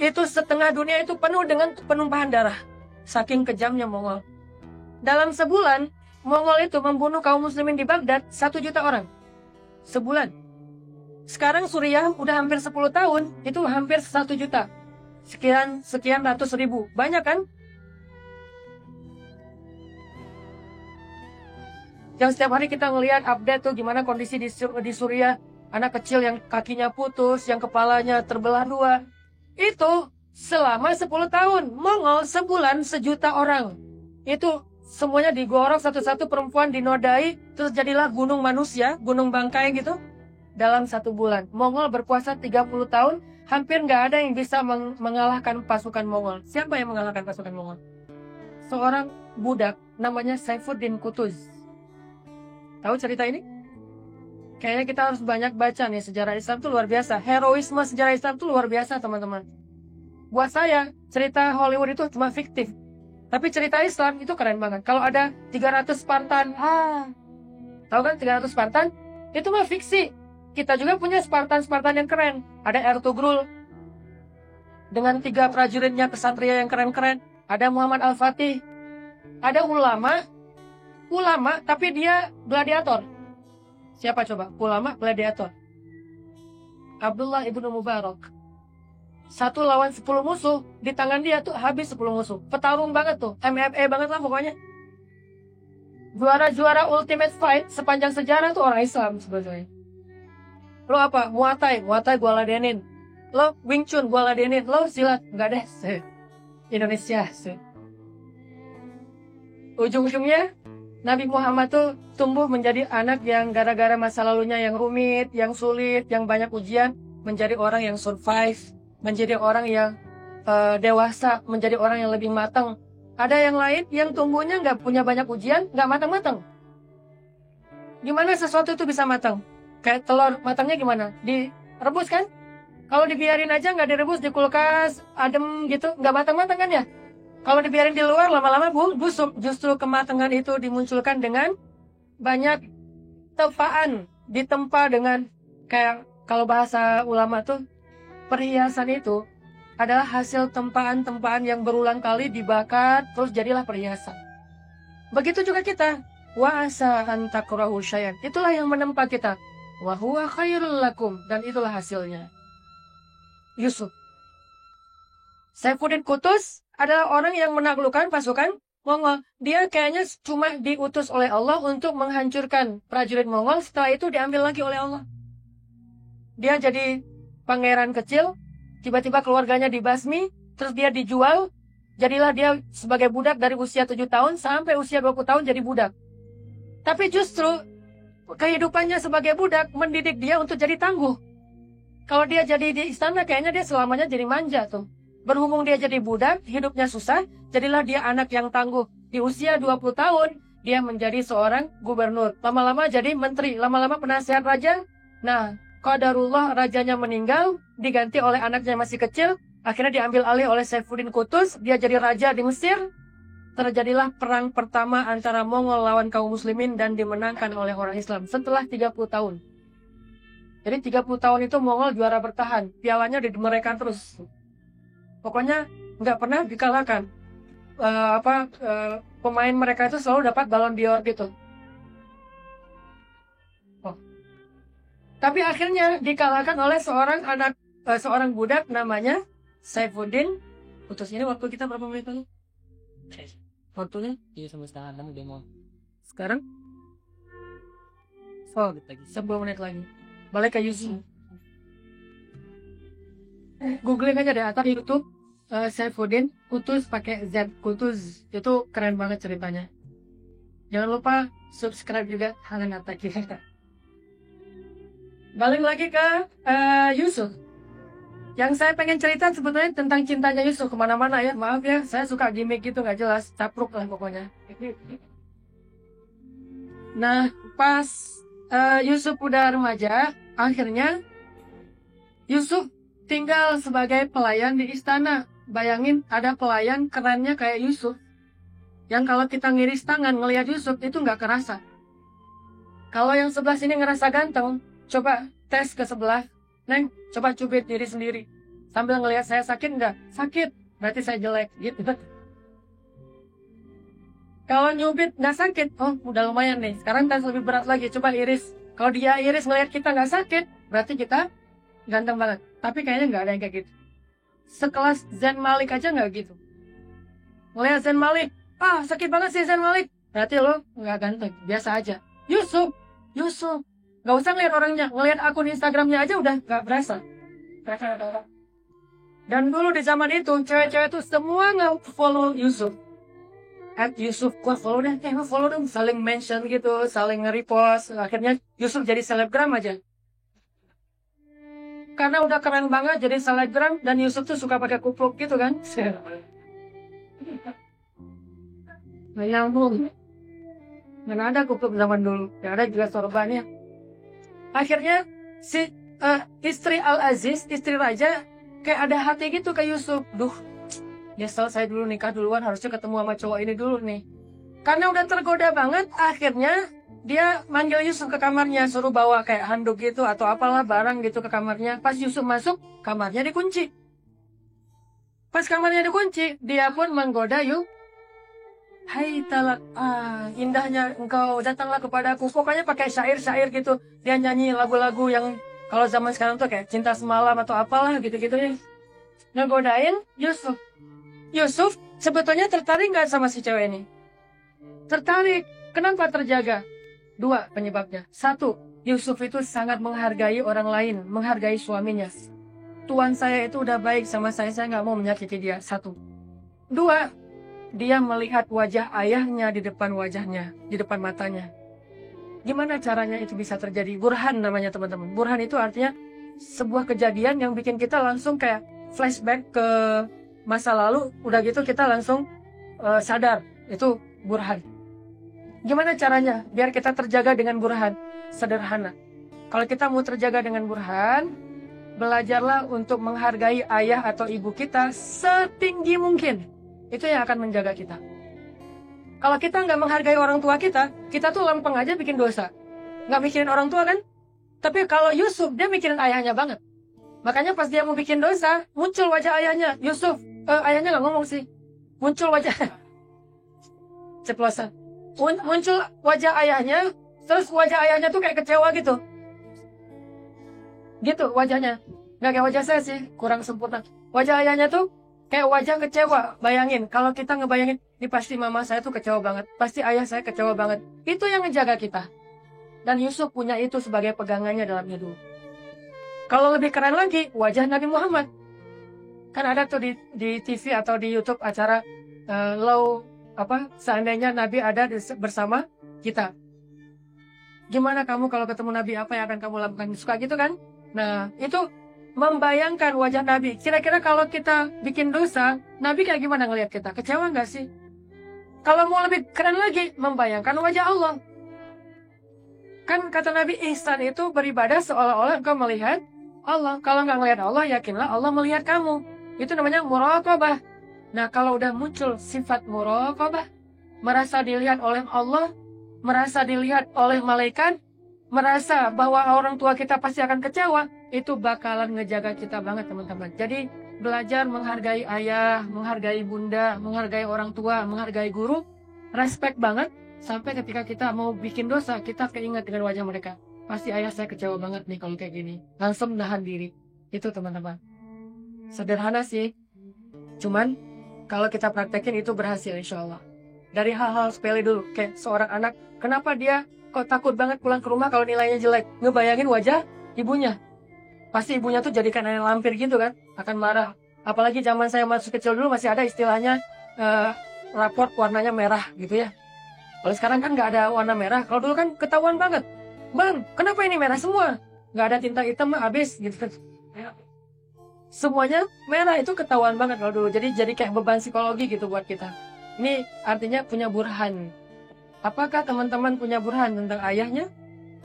Itu setengah dunia itu penuh dengan penumpahan darah. Saking kejamnya Mongol. Dalam sebulan, Mongol itu membunuh kaum muslimin di Baghdad 1 juta orang. Sebulan. Sekarang Suriah udah hampir 10 tahun, itu hampir 1 juta. Sekian ratus ribu. Banyak kan? Yang setiap hari kita ngelihat update tuh gimana kondisi di Suriah. Anak kecil yang kakinya putus, yang kepalanya terbelah dua. Itu selama 10 tahun. Mongol sebulan 1 juta orang. Itu semuanya digorok satu-satu, perempuan dinodai, terus jadilah gunung manusia, gunung bangkai gitu. Dalam 1 bulan. Mongol berkuasa 30 tahun, hampir nggak ada yang bisa mengalahkan pasukan Mongol. Siapa yang mengalahkan pasukan Mongol? Seorang budak namanya Saifuddin Qutuz. Tahu cerita ini? Kayaknya kita harus banyak baca nih, sejarah Islam itu luar biasa. Heroisme sejarah Islam itu luar biasa, teman-teman. Buat saya, cerita Hollywood itu cuma fiktif. Tapi cerita Islam itu keren banget. Kalau ada 300 Spartan, tahu kan 300 Spartan? Itu mah fiksi. Kita juga punya Spartan-Spartan yang keren. Ada Ertugrul dengan 3 prajuritnya kesatria yang keren-keren. Ada Muhammad Al-Fatih. Ada ulama tapi dia gladiator. Siapa coba? Ulama gladiator. Abdullah ibnu Mubarak. 1 lawan 10 musuh, di tangan dia tuh habis 10 musuh. Petarung banget tuh, MMA banget lah pokoknya. Juara-juara ultimate fight sepanjang sejarah tuh orang Islam sebetulnya. Lo apa? Muay Thai gua ladenin. Lo Wing Chun gua ladenin. Lo silat, enggak deh. Indonesia. Ujung-ujungnya Nabi Muhammad tuh tumbuh menjadi anak yang gara-gara masa lalunya yang rumit, yang sulit, yang banyak ujian, menjadi orang yang survive, menjadi orang yang dewasa, menjadi orang yang lebih matang. Ada yang lain yang tumbuhnya nggak punya banyak ujian, nggak matang-matang. Gimana sesuatu itu bisa matang? Kayak telur, matangnya gimana? Direbus kan? Kalau dibiarin aja nggak direbus di kulkas, adem gitu, nggak matang-matang kan ya? Kalau dibiarin di luar lama-lama busuk. Justru kematangan itu dimunculkan dengan banyak tempaan, ditempa dengan kayak kalau bahasa ulama tuh perhiasan itu adalah hasil tempaan-tempaan yang berulang kali dibakar terus jadilah perhiasan. Begitu juga kita. Wa asa an takrahu syai'an. Itulah yang menempa kita. Wa huwa khairul lakum, dan itulah hasilnya. Yusuf. Saifuddin Qutuz adalah orang yang menaklukkan pasukan Mongol. Dia kayaknya cuma diutus oleh Allah untuk menghancurkan prajurit Mongol. Setelah itu diambil lagi oleh Allah. Dia jadi pangeran kecil. Tiba-tiba keluarganya dibasmi. Terus dia dijual. Jadilah dia sebagai budak dari usia 7 tahun sampai usia 20 tahun jadi budak. Tapi justru kehidupannya sebagai budak mendidik dia untuk jadi tangguh. Kalau dia jadi di istana kayaknya dia selamanya jadi manja tuh. Berhubung dia jadi budak, hidupnya susah, jadilah dia anak yang tangguh. Di usia 20 tahun, dia menjadi seorang gubernur. Lama-lama jadi menteri, lama-lama penasihat raja. Nah, qadarullah rajanya meninggal, diganti oleh anaknya yang masih kecil. Akhirnya diambil alih oleh Saifuddin Qutuz, dia jadi raja di Mesir. Terjadilah perang pertama antara Mongol lawan kaum muslimin dan dimenangkan oleh orang Islam setelah 30 tahun. Jadi 30 tahun itu Mongol juara bertahan, pialanya mereka terus. Pokoknya nggak pernah dikalahkan. Pemain mereka itu selalu dapat Ballon d'Or gitu. Tapi akhirnya dikalahkan oleh seorang budak namanya Saifuddin Qutuz. Ini waktu kita berapa menit lagi? Waktunya? Iya, sama setengah 6 udah mau. Sekarang? 10 menit lagi. balik ke Yusuf. Googling aja deh atau YouTube Saifuddin Qutuz pakai Z, Qutuz. Itu keren banget ceritanya. Jangan lupa subscribe juga Hananata kita. Balik lagi ke Yusuf. Yang saya pengen cerita sebetulnya tentang cintanya Yusuf kemana-mana ya. Maaf ya, saya suka gimmick gitu nggak jelas, capruk lah pokoknya. Nah, pas Yusuf udah remaja, akhirnya Yusuf tinggal sebagai pelayan di istana. Bayangin ada pelayan kerennya kayak Yusuf. Yang kalau kita ngiris tangan ngelihat Yusuf itu nggak kerasa. Kalau yang sebelah sini ngerasa ganteng, coba tes ke sebelah. Neng, coba cubit diri sendiri. Sambil ngelihat saya sakit nggak? Sakit, berarti saya jelek. Gitu. Kalau nyubit nggak sakit, oh udah lumayan nih. Sekarang tes lebih berat lagi, coba iris. Kalau dia iris ngelihat kita nggak sakit, berarti kita ganteng banget. Tapi kayaknya nggak ada yang kayak gitu. Sekelas Zain Malik aja nggak gitu. Ngelihat Zain Malik, sakit banget sih Zain Malik. Berarti lo nggak ganteng, biasa aja. Yusuf. Nggak usah ngeliat orangnya, ngeliat akun Instagramnya aja udah nggak berasa. Dan dulu di zaman itu, cewek-cewek tuh semua nge-follow Yusuf. @Yusuf, gua follow deh, follow dong. Saling mention gitu, saling nge-repost. Akhirnya Yusuf jadi selebgram aja. Karena udah keren banget jadi selebgram, dan Yusuf tuh suka pakai kupluk gitu kan. Nggak nyambung. Mana ada kupluk zaman dulu, ya ada juga sorbannya. Akhirnya si istri Al-Aziz, istri raja, kayak ada hati gitu ke Yusuf. Duh, nyesel saya dulu nikah duluan, harusnya ketemu sama cowok ini dulu nih. Karena udah tergoda banget, akhirnya dia manggil Yusuf ke kamarnya, suruh bawa kayak handuk gitu atau apalah barang gitu ke kamarnya. Pas Yusuf masuk, kamarnya dikunci. Pas kamarnya dikunci, dia pun menggoda Yusuf. Hai talak, indahnya engkau datanglah kepadaku. Pokoknya pakai syair-syair gitu. Dia nyanyi lagu-lagu yang kalau zaman sekarang tuh kayak Cinta Semalam atau apalah gitu-gitu ya. Ngegodain Yusuf. Yusuf sebetulnya tertarik nggak sama si cewek ini? Tertarik. Kenapa terjaga? 2 penyebabnya. 1, Yusuf itu sangat menghargai orang lain, menghargai suaminya. Tuan saya itu udah baik sama saya nggak mau menyakiti dia. 1. 2, dia melihat wajah ayahnya di depan wajahnya, di depan matanya. Gimana caranya itu bisa terjadi? Burhan namanya teman-teman. Burhan itu artinya sebuah kejadian yang bikin kita langsung kayak flashback ke masa lalu. Udah gitu kita langsung sadar. Itu burhan. Gimana caranya biar kita terjaga dengan burhan? Sederhana. Kalau kita mau terjaga dengan burhan, belajarlah untuk menghargai ayah atau ibu kita setinggi mungkin. Itu yang akan menjaga kita. Kalau kita nggak menghargai orang tua kita tuh lempeng aja bikin dosa. Nggak mikirin orang tua kan? Tapi kalau Yusuf, dia mikirin ayahnya banget. Makanya pas dia mau bikin dosa, muncul wajah ayahnya. Yusuf, ayahnya nggak ngomong sih. Muncul wajah. Ceplosan. Muncul wajah ayahnya, terus wajah ayahnya tuh kayak kecewa gitu. Gitu wajahnya. Nggak kayak wajah saya sih, kurang sempurna. Wajah ayahnya tuh kayak wajah kecewa. Bayangin, kalau kita ngebayangin, ini pasti mama saya tuh kecewa banget. Pasti ayah saya kecewa banget. Itu yang ngejaga kita. Dan Yusuf punya itu sebagai pegangannya dalam hidup. Kalau lebih keren lagi, wajah Nabi Muhammad. Kan ada tuh di TV atau di YouTube acara seandainya Nabi ada bersama kita. Gimana kamu kalau ketemu Nabi, apa yang akan kamu lakukan? Suka gitu kan? Nah, itu membayangkan wajah Nabi. Kira-kira kalau kita bikin dosa, Nabi kayak gimana ngelihat kita? Kecewa nggak sih? Kalau mau lebih keren lagi, membayangkan wajah Allah. Kan kata Nabi, ihsan itu beribadah seolah-olah engkau melihat Allah. Kalau nggak melihat Allah, yakinlah Allah melihat kamu. Itu namanya muraqabah. Nah, kalau udah muncul sifat muraqabah, merasa dilihat oleh Allah, merasa dilihat oleh malaikat, merasa bahwa orang tua kita pasti akan kecewa, itu bakalan ngejaga kita banget teman-teman. Jadi belajar menghargai ayah, menghargai bunda, menghargai orang tua, menghargai guru, respect banget. Sampai ketika kita mau bikin dosa, kita keinget dengan wajah mereka. Pasti ayah saya kecewa banget nih kalau kayak gini. Langsung nahan diri. Itu teman-teman. Sederhana sih. Cuman kalau kita praktekin itu berhasil insya Allah. Dari hal-hal sepele dulu. Kayak seorang anak, kenapa dia kok takut banget pulang ke rumah kalau nilainya jelek? Ngebayangin wajah ibunya. Pasti ibunya tuh jadikan ayam lampir gitu kan, akan marah. Apalagi zaman saya masih kecil dulu masih ada istilahnya raport warnanya merah gitu ya. Kalau sekarang kan nggak ada warna merah. Kalau dulu kan ketahuan banget. Bang, kenapa ini merah semua? Nggak ada tinta hitam habis gitu kan. Semuanya merah, itu ketahuan banget kalau dulu. Jadi kayak beban psikologi gitu buat kita. Ini artinya punya burhan. Apakah teman-teman punya burhan tentang ayahnya?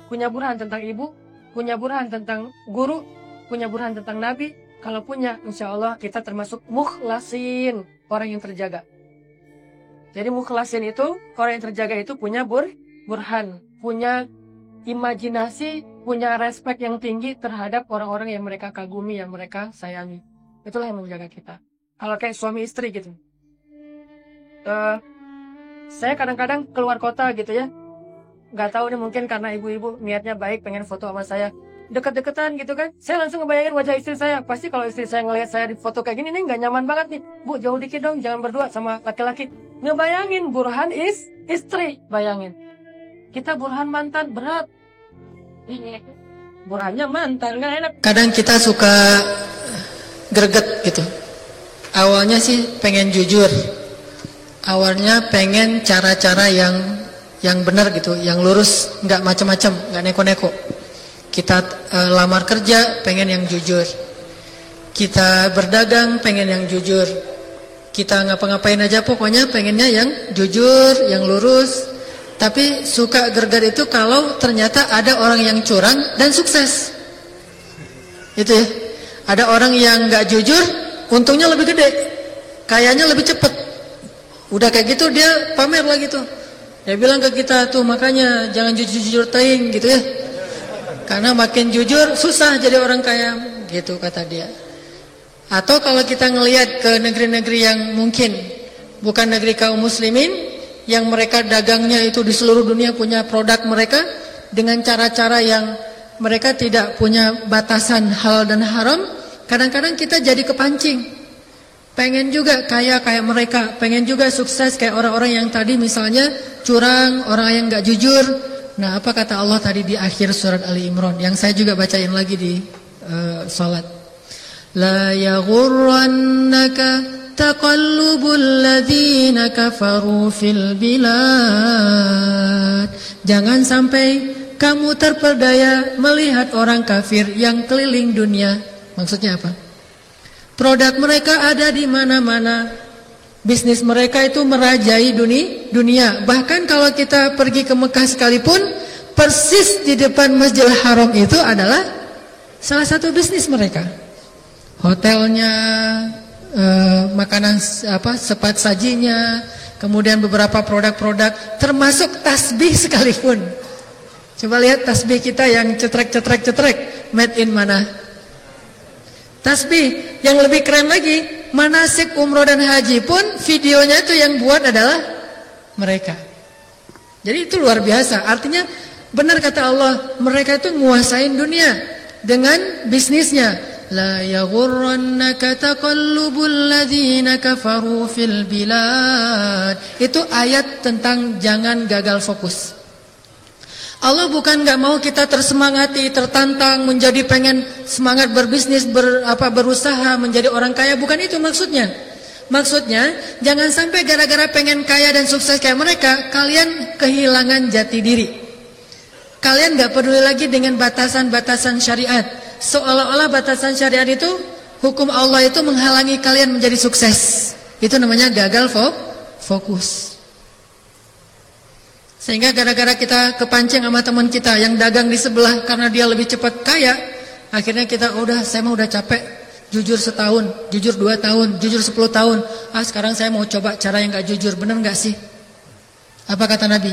Punya burhan tentang ibu? Punya burhan tentang guru? Punya burhan tentang nabi? Kalau punya, insya Allah kita termasuk mukhlasin, orang yang terjaga. Jadi mukhlasin itu, orang yang terjaga itu punya burhan, punya imajinasi, punya respek yang tinggi terhadap orang-orang yang mereka kagumi, yang mereka sayangi. Itulah yang menjaga kita. Kalau kayak suami istri gitu. Saya kadang-kadang keluar kota gitu ya. Nggak tahu nih, mungkin karena ibu-ibu niatnya baik, pengen foto sama saya. Deket-deketan gitu kan. Saya langsung ngebayangin wajah istri saya. Pasti kalau istri saya ngelihat saya di foto kayak gini, nih nggak nyaman banget nih. Bu, jauh dikit dong, jangan berdua sama laki-laki. Ngebayangin, burhan istri. Bayangin. Kita burhan mantan, berat. Burhannya mantan, nggak enak. Kadang kita suka greget gitu. Awalnya sih pengen jujur. Awalnya pengen cara-cara yang benar gitu, yang lurus, nggak macam-macam, nggak neko-neko. Kita lamar kerja, pengen yang jujur. Kita berdagang, pengen yang jujur. Kita ngapa-ngapain aja pokoknya pengennya yang jujur, yang lurus. Tapi suka greget itu kalau ternyata ada orang yang curang dan sukses. Itu ya. Ada orang yang nggak jujur, untungnya lebih gede, kayaknya lebih cepat. Udah kayak gitu dia pamer lah gitu. Dia bilang ke kita tuh, makanya jangan jujur-jujur teing gitu ya. Karena makin jujur susah jadi orang kaya gitu kata dia. Atau kalau kita ngelihat ke negeri-negeri yang mungkin bukan negeri kaum muslimin, yang mereka dagangnya itu di seluruh dunia punya produk mereka dengan cara-cara yang mereka tidak punya batasan halal dan haram, kadang-kadang kita jadi kepancing. Pengen juga kaya kayak mereka, pengen juga sukses kayak orang-orang yang tadi misalnya curang, orang yang gak jujur. Nah, apa kata Allah tadi di akhir surat Ali Imran yang saya juga bacain lagi di salat. La yaghurrannaka taqallubul ladzina kafaru fil bilad. Jangan sampai kamu terperdaya melihat orang kafir yang keliling dunia. Maksudnya apa? Produk mereka ada di mana-mana. Bisnis mereka itu merajai dunia. Bahkan kalau kita pergi ke Mekah sekalipun, persis di depan Masjidil Haram itu adalah salah satu bisnis mereka. Hotelnya, makanan sepat sajinya, kemudian beberapa produk-produk, termasuk tasbih sekalipun. Coba lihat tasbih kita yang cetrek, made in mana? Tasbih yang lebih keren lagi, manasik umroh dan haji pun videonya itu yang buat adalah mereka. Jadi itu luar biasa. Artinya benar kata Allah, mereka itu nguasain dunia dengan bisnisnya. La yaghurrannaka taqallubul ladzina kafaru fil bilad. Itu ayat tentang jangan gagal fokus. Allah bukan gak mau kita tersemangati, tertantang, menjadi pengen semangat berbisnis, berusaha menjadi orang kaya. Bukan itu maksudnya. Maksudnya jangan sampai gara-gara pengen kaya dan sukses kayak mereka, kalian kehilangan jati diri. Kalian gak peduli lagi dengan batasan-batasan syariat. Seolah-olah batasan syariat itu, hukum Allah itu menghalangi kalian menjadi sukses. Itu namanya gagal fokus. Sehingga gara-gara kita kepancing sama teman kita yang dagang di sebelah karena dia lebih cepat kaya, akhirnya kita saya mau udah capek, jujur setahun, jujur 2 tahun, jujur 10 tahun. Sekarang saya mau coba cara yang gak jujur. Benar gak sih? Apa kata Nabi?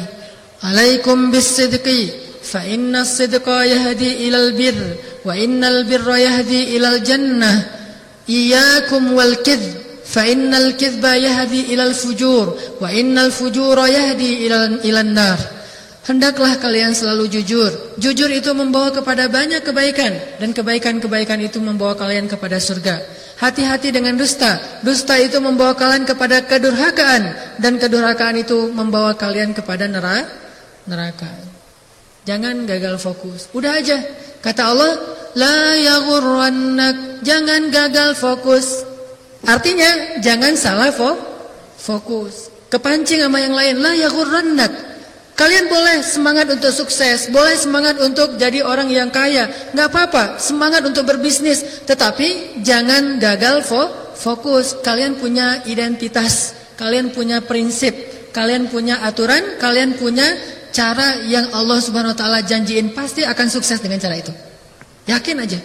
Alaikum bis-sidqi fa inna as-sidqa yahdi ilal birr wa innal birra yahdi ilal jannah. Iyyakum wal kidh fa innal kidhba yahdi ilal fujur wa innal fujura yahdi ilan nar. Hendaklah kalian selalu jujur. Jujur itu membawa kepada banyak kebaikan, dan kebaikan-kebaikan itu membawa kalian kepada surga. Hati-hati dengan dusta. Dusta itu membawa kalian kepada kedurhakaan, dan kedurhakaan itu membawa kalian kepada neraka. Jangan gagal fokus. Udah aja Kata Allah, la yaghurrannak, jangan gagal fokus. Artinya jangan salah fokus. Kepancing sama yang lain, la yaghurrannak. Kalian boleh semangat untuk sukses, boleh semangat untuk jadi orang yang kaya, nggak apa-apa, semangat untuk berbisnis, tetapi jangan gagal fokus. Kalian punya identitas, kalian punya prinsip, kalian punya aturan, kalian punya cara yang Allah Subhanahu wa taala janjiin, pasti akan sukses dengan cara itu. Yakin aja.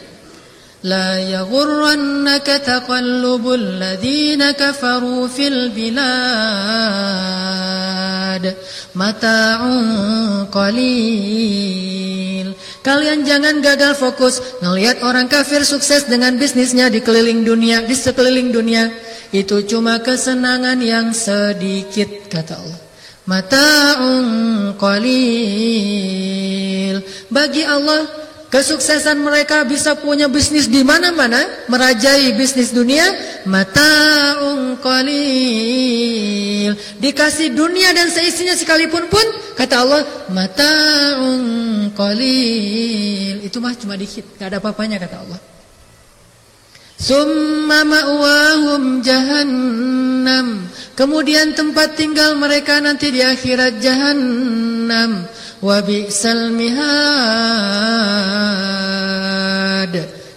La yaghurrannaka taqallubul ladzina kafaru fil bilad mata'un qalil. Kalian jangan gagal fokus ngelihat orang kafir sukses dengan bisnisnya di sekeliling dunia. Itu cuma kesenangan yang sedikit, kata Allah. Mata'un qalil. Bagi Allah, kesuksesan mereka bisa punya bisnis di mana-mana, merajai bisnis dunia, mata'un qalil. Dikasih dunia dan seisinya sekalipun pun, kata Allah, mata'un qalil. Itu mah cuma dikit, gak ada apa-apanya, kata Allah. Summa ma'wahum jahannam. Kemudian tempat tinggal mereka nanti di akhirat jahannam. Wa bi'sal mihad.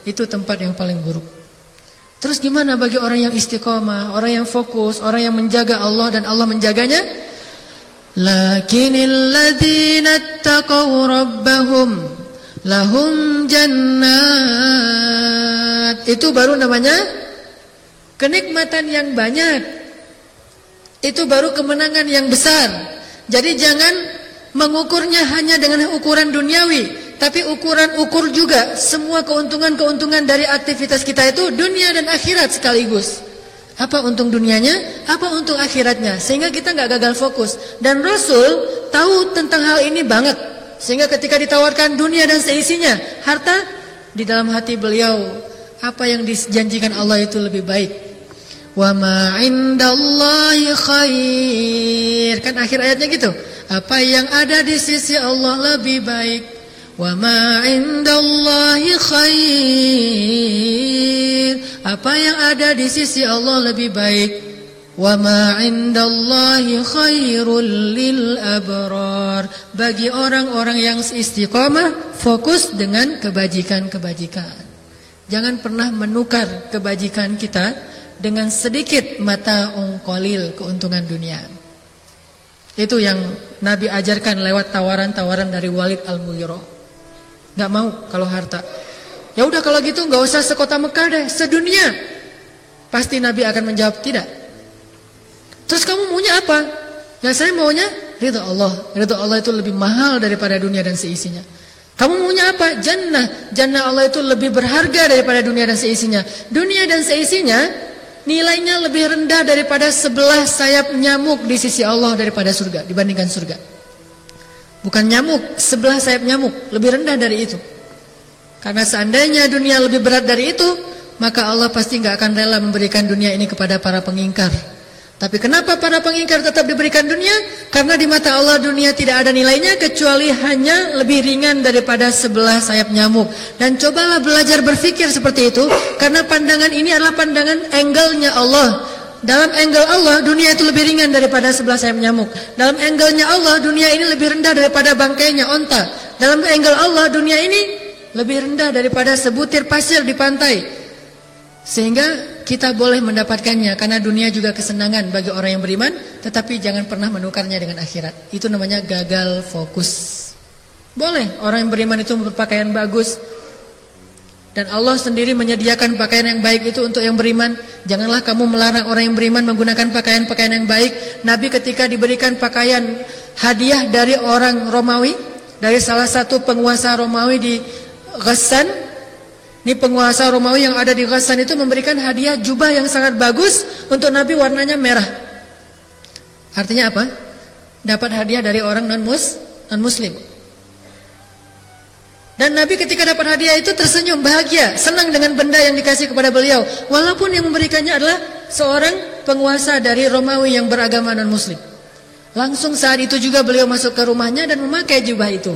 Itu tempat yang paling buruk. Terus gimana bagi orang yang istiqomah, orang yang fokus, orang yang menjaga Allah dan Allah menjaganya? Lakinil ladzina taqaw rabbahum lahum jannat. Itu baru namanya kenikmatan yang banyak. Itu baru kemenangan yang besar. Jadi jangan mengukurnya hanya dengan ukuran duniawi, tapi ukur juga semua keuntungan-keuntungan dari aktivitas kita itu dunia dan akhirat sekaligus. Apa untung dunianya, apa untung akhiratnya, sehingga kita nggak gagal fokus. Dan Rasul tahu tentang hal ini banget, sehingga ketika ditawarkan dunia dan seisinya, harta, di dalam hati beliau apa yang dijanjikan Allah itu lebih baik. Wa ma indallahi khair. Kan akhir ayatnya gitu. Apa yang ada di sisi Allah lebih baik. Wa ma indallahi khair. Apa yang ada di sisi Allah lebih baik. Wa ma indallahi khairul lil abrar. Bagi orang-orang yang istiqamah, fokus dengan kebajikan-kebajikan. Jangan pernah menukar kebajikan kita dengan sedikit mata'un qalil, keuntungan dunia. Itu yang Nabi ajarkan lewat tawaran-tawaran dari Walid Al-Mughirah. Gak mau kalau harta. Ya udah kalau gitu gak usah sekota Mekah deh, sedunia. Pasti Nabi akan menjawab tidak. Terus kamu maunya apa? Ya saya maunya ridha Allah. Ridha Allah itu lebih mahal daripada dunia dan seisinya. Kamu maunya apa? Jannah. Jannah Allah itu lebih berharga daripada dunia dan seisinya. Dunia dan seisinya nilainya lebih rendah daripada sebelah sayap nyamuk di sisi Allah daripada surga, dibandingkan surga. Bukan nyamuk, sebelah sayap nyamuk, lebih rendah dari itu. Karena seandainya dunia lebih berat dari itu, maka Allah pasti gak akan rela memberikan dunia ini kepada para pengingkar. Tapi kenapa para pengingkar tetap diberikan dunia? Karena di mata Allah dunia tidak ada nilainya kecuali hanya lebih ringan daripada sebelah sayap nyamuk. Dan cobalah belajar berpikir seperti itu, karena pandangan ini adalah pandangan angle-nya Allah. Dalam angle Allah dunia itu lebih ringan daripada sebelah sayap nyamuk. Dalam angle-nya Allah dunia ini lebih rendah daripada bangkainya onta. Dalam angle Allah dunia ini lebih rendah daripada sebutir pasir di pantai. Sehingga kita boleh mendapatkannya, karena dunia juga kesenangan bagi orang yang beriman, tetapi jangan pernah menukarnya dengan akhirat. Itu namanya gagal fokus. Boleh orang yang beriman itu berpakaian bagus, dan Allah sendiri menyediakan pakaian yang baik itu untuk yang beriman. Janganlah kamu melarang orang yang beriman menggunakan pakaian-pakaian yang baik. Nabi ketika diberikan pakaian hadiah dari orang Romawi, dari salah satu penguasa Romawi di Ghassan. Ini penguasa Romawi yang ada di Ghassan itu memberikan hadiah jubah yang sangat bagus untuk Nabi, warnanya merah. Artinya apa? Dapat hadiah dari orang non-muslim. Dan Nabi ketika dapat hadiah itu tersenyum, bahagia, senang dengan benda yang dikasih kepada beliau. Walaupun yang memberikannya adalah seorang penguasa dari Romawi yang beragama non-muslim. Langsung saat itu juga beliau masuk ke rumahnya dan memakai jubah itu.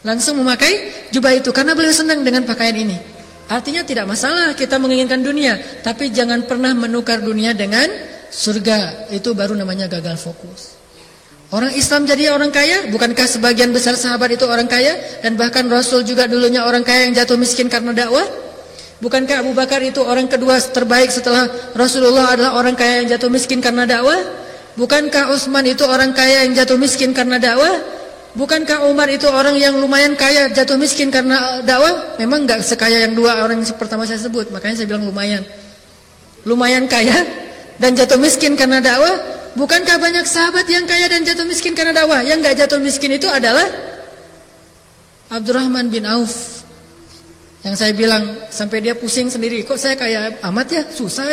Langsung memakai jubah itu karena beliau senang dengan pakaian ini. Artinya tidak masalah kita menginginkan dunia, tapi jangan pernah menukar dunia dengan surga. Itu baru namanya gagal fokus. Orang Islam jadi orang kaya, bukankah sebagian besar sahabat itu orang kaya? Dan bahkan Rasul juga dulunya orang kaya yang jatuh miskin karena dakwah. Bukankah Abu Bakar itu orang kedua terbaik setelah Rasulullah adalah orang kaya yang jatuh miskin karena dakwah? Bukankah Utsman itu orang kaya yang jatuh miskin karena dakwah? Bukankah Umar itu orang yang lumayan kaya jatuh miskin karena dakwah? Memang enggak sekaya yang dua orang yang pertama saya sebut, makanya saya bilang lumayan. Lumayan kaya dan jatuh miskin karena dakwah. Bukankah banyak sahabat yang kaya dan jatuh miskin karena dakwah? Yang enggak jatuh miskin itu adalah Abdurrahman bin Auf. Yang saya bilang sampai dia pusing sendiri, kok saya kaya amat ya, susah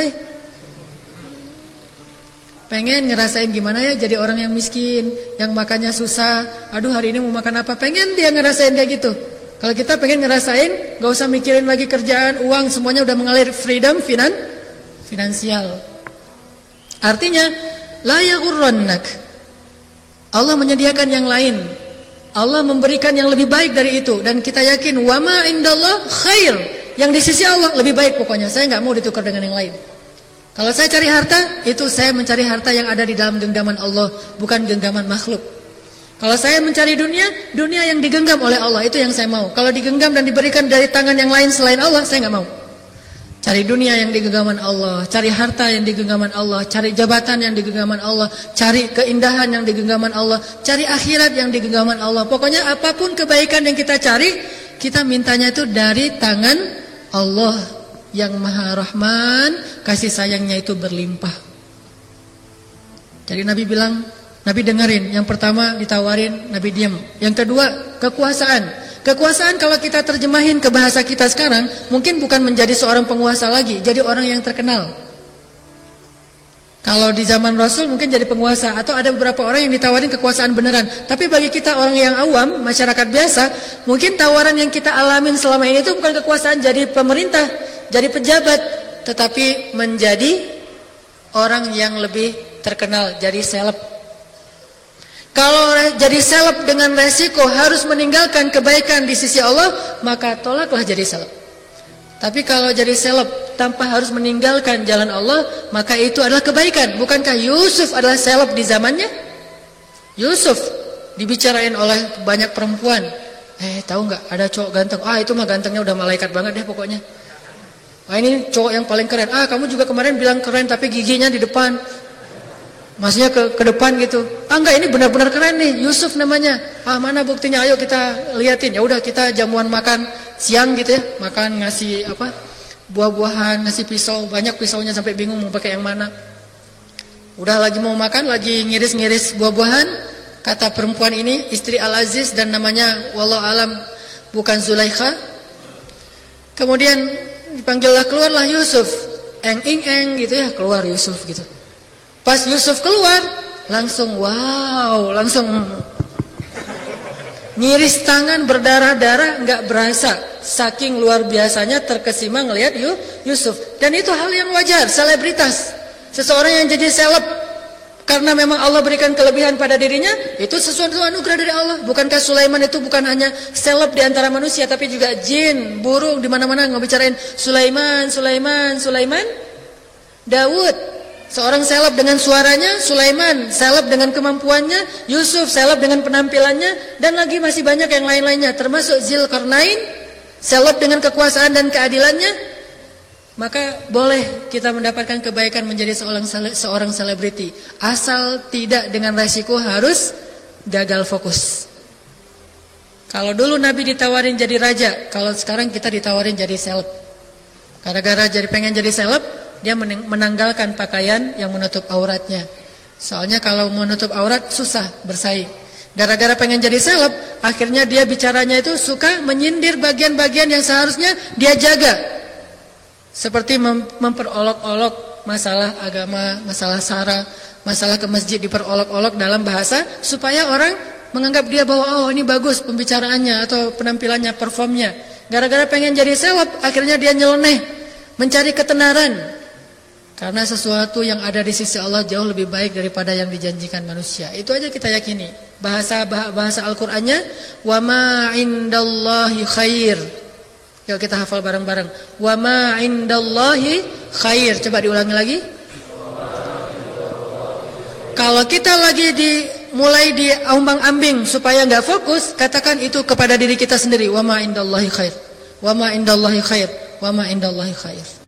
Pengen ngerasain gimana ya jadi orang yang miskin, yang makannya susah. Aduh hari ini mau makan apa? Pengen dia ngerasain kayak gitu. Kalau kita pengen ngerasain, gak usah mikirin lagi kerjaan, uang, semuanya udah mengalir, freedom finansial. Artinya, la yaghurrannak. Allah menyediakan yang lain. Allah memberikan yang lebih baik dari itu, dan kita yakin wa ma indallah khair. Yang di sisi Allah lebih baik pokoknya. Saya nggak mau ditukar dengan yang lain. Kalau saya cari harta, itu saya mencari harta yang ada di dalam genggaman Allah, bukan genggaman makhluk. Kalau saya mencari dunia, dunia yang digenggam oleh Allah, itu yang saya mau. Kalau digenggam dan diberikan dari tangan yang lain selain Allah, saya nggak mau. Cari dunia yang di genggaman Allah, cari harta yang di genggaman Allah, cari jabatan yang di genggaman Allah, cari keindahan yang di genggaman Allah, cari akhirat yang di genggaman Allah. Pokoknya apapun kebaikan yang kita cari, kita mintanya itu dari tangan Allah yang Maha Rahman, kasih sayangnya itu berlimpah. Jadi Nabi bilang, Nabi dengerin. Yang pertama ditawarin, Nabi diam. Yang kedua, kekuasaan. Kekuasaan kalau kita terjemahin ke bahasa kita sekarang, mungkin bukan menjadi seorang penguasa lagi, jadi orang yang terkenal. Kalau di zaman Rasul mungkin jadi penguasa, atau ada beberapa orang yang ditawarin kekuasaan beneran. Tapi bagi kita orang yang awam, masyarakat biasa, mungkin tawaran yang kita alamin selama ini itu bukan kekuasaan jadi pemerintah, jadi pejabat, tetapi menjadi orang yang lebih terkenal, jadi seleb. Kalau jadi seleb dengan resiko harus meninggalkan kebaikan di sisi Allah, maka tolaklah jadi seleb. Tapi kalau jadi seleb tanpa harus meninggalkan jalan Allah, maka itu adalah kebaikan. Bukankah Yusuf adalah seleb di zamannya? Yusuf dibicarain oleh banyak perempuan. Tahu nggak ada cowok ganteng? Itu mah gantengnya udah malaikat banget deh pokoknya. Ini cowok yang paling keren. Kamu juga kemarin bilang keren tapi giginya di depan. Maksudnya ke depan gitu. Enggak, ini benar-benar keren nih, Yusuf namanya. Mana buktinya? Ayo kita liatin. Ya udah kita jamuan makan siang gitu ya. Makan ngasih buah-buahan, ngasih pisau, banyak pisaunya sampai bingung mau pakai yang mana. Udah lagi mau makan, lagi ngiris-ngiris buah-buahan. Kata perempuan ini istri Al-Aziz dan namanya wallahu alam bukan Zulaikha. Kemudian dipanggillah, keluarlah Yusuf. Eng gitu ya, keluar Yusuf gitu. Pas Yusuf keluar, langsung langsung ngiris tangan berdarah-darah, nggak berasa. Saking luar biasanya terkesima ngelihat Yusuf. Dan itu hal yang wajar, selebritas. Seseorang yang jadi seleb karena memang Allah berikan kelebihan pada dirinya, itu sesuatu anugerah dari Allah. Bukankah Sulaiman itu bukan hanya seleb di antara manusia, tapi juga jin, burung, di mana-mana ngebicarain Sulaiman. Daud, seorang seleb dengan suaranya. Sulaiman, seleb dengan kemampuannya. Yusuf, seleb dengan penampilannya. Dan lagi masih banyak yang lain-lainnya, termasuk Zulkarnain, seleb dengan kekuasaan dan keadilannya. Maka boleh kita mendapatkan kebaikan menjadi seorang selebriti, asal tidak dengan resiko harus gagal fokus. Kalau dulu Nabi ditawarin jadi raja, kalau sekarang kita ditawarin jadi seleb. Gara-gara pengen jadi seleb, dia menanggalkan pakaian yang menutup auratnya. Soalnya kalau menutup aurat susah bersaing. Gara-gara pengen jadi seleb, akhirnya dia bicaranya itu suka menyindir bagian-bagian yang seharusnya dia jaga. Seperti memperolok-olok masalah agama, masalah sara, masalah ke masjid diperolok-olok dalam bahasa supaya orang menganggap dia bahwa ini bagus pembicaraannya atau penampilannya, performnya. Gara-gara pengen jadi seleb, akhirnya dia nyeleneh, mencari ketenaran. Karena sesuatu yang ada di sisi Allah jauh lebih baik daripada yang dijanjikan manusia. Itu aja kita yakini. Bahasa Al-Qur'annya wa ma indallahi khair. Yuk kita hafal bareng-bareng. Wa ma indallahi khair. Coba diulangi lagi. Kalau kita lagi mulai diombang-ambing supaya enggak fokus, katakan itu kepada diri kita sendiri. Wa ma indallahi khair. Wa ma indallahi khair. Wa ma indallahi khair.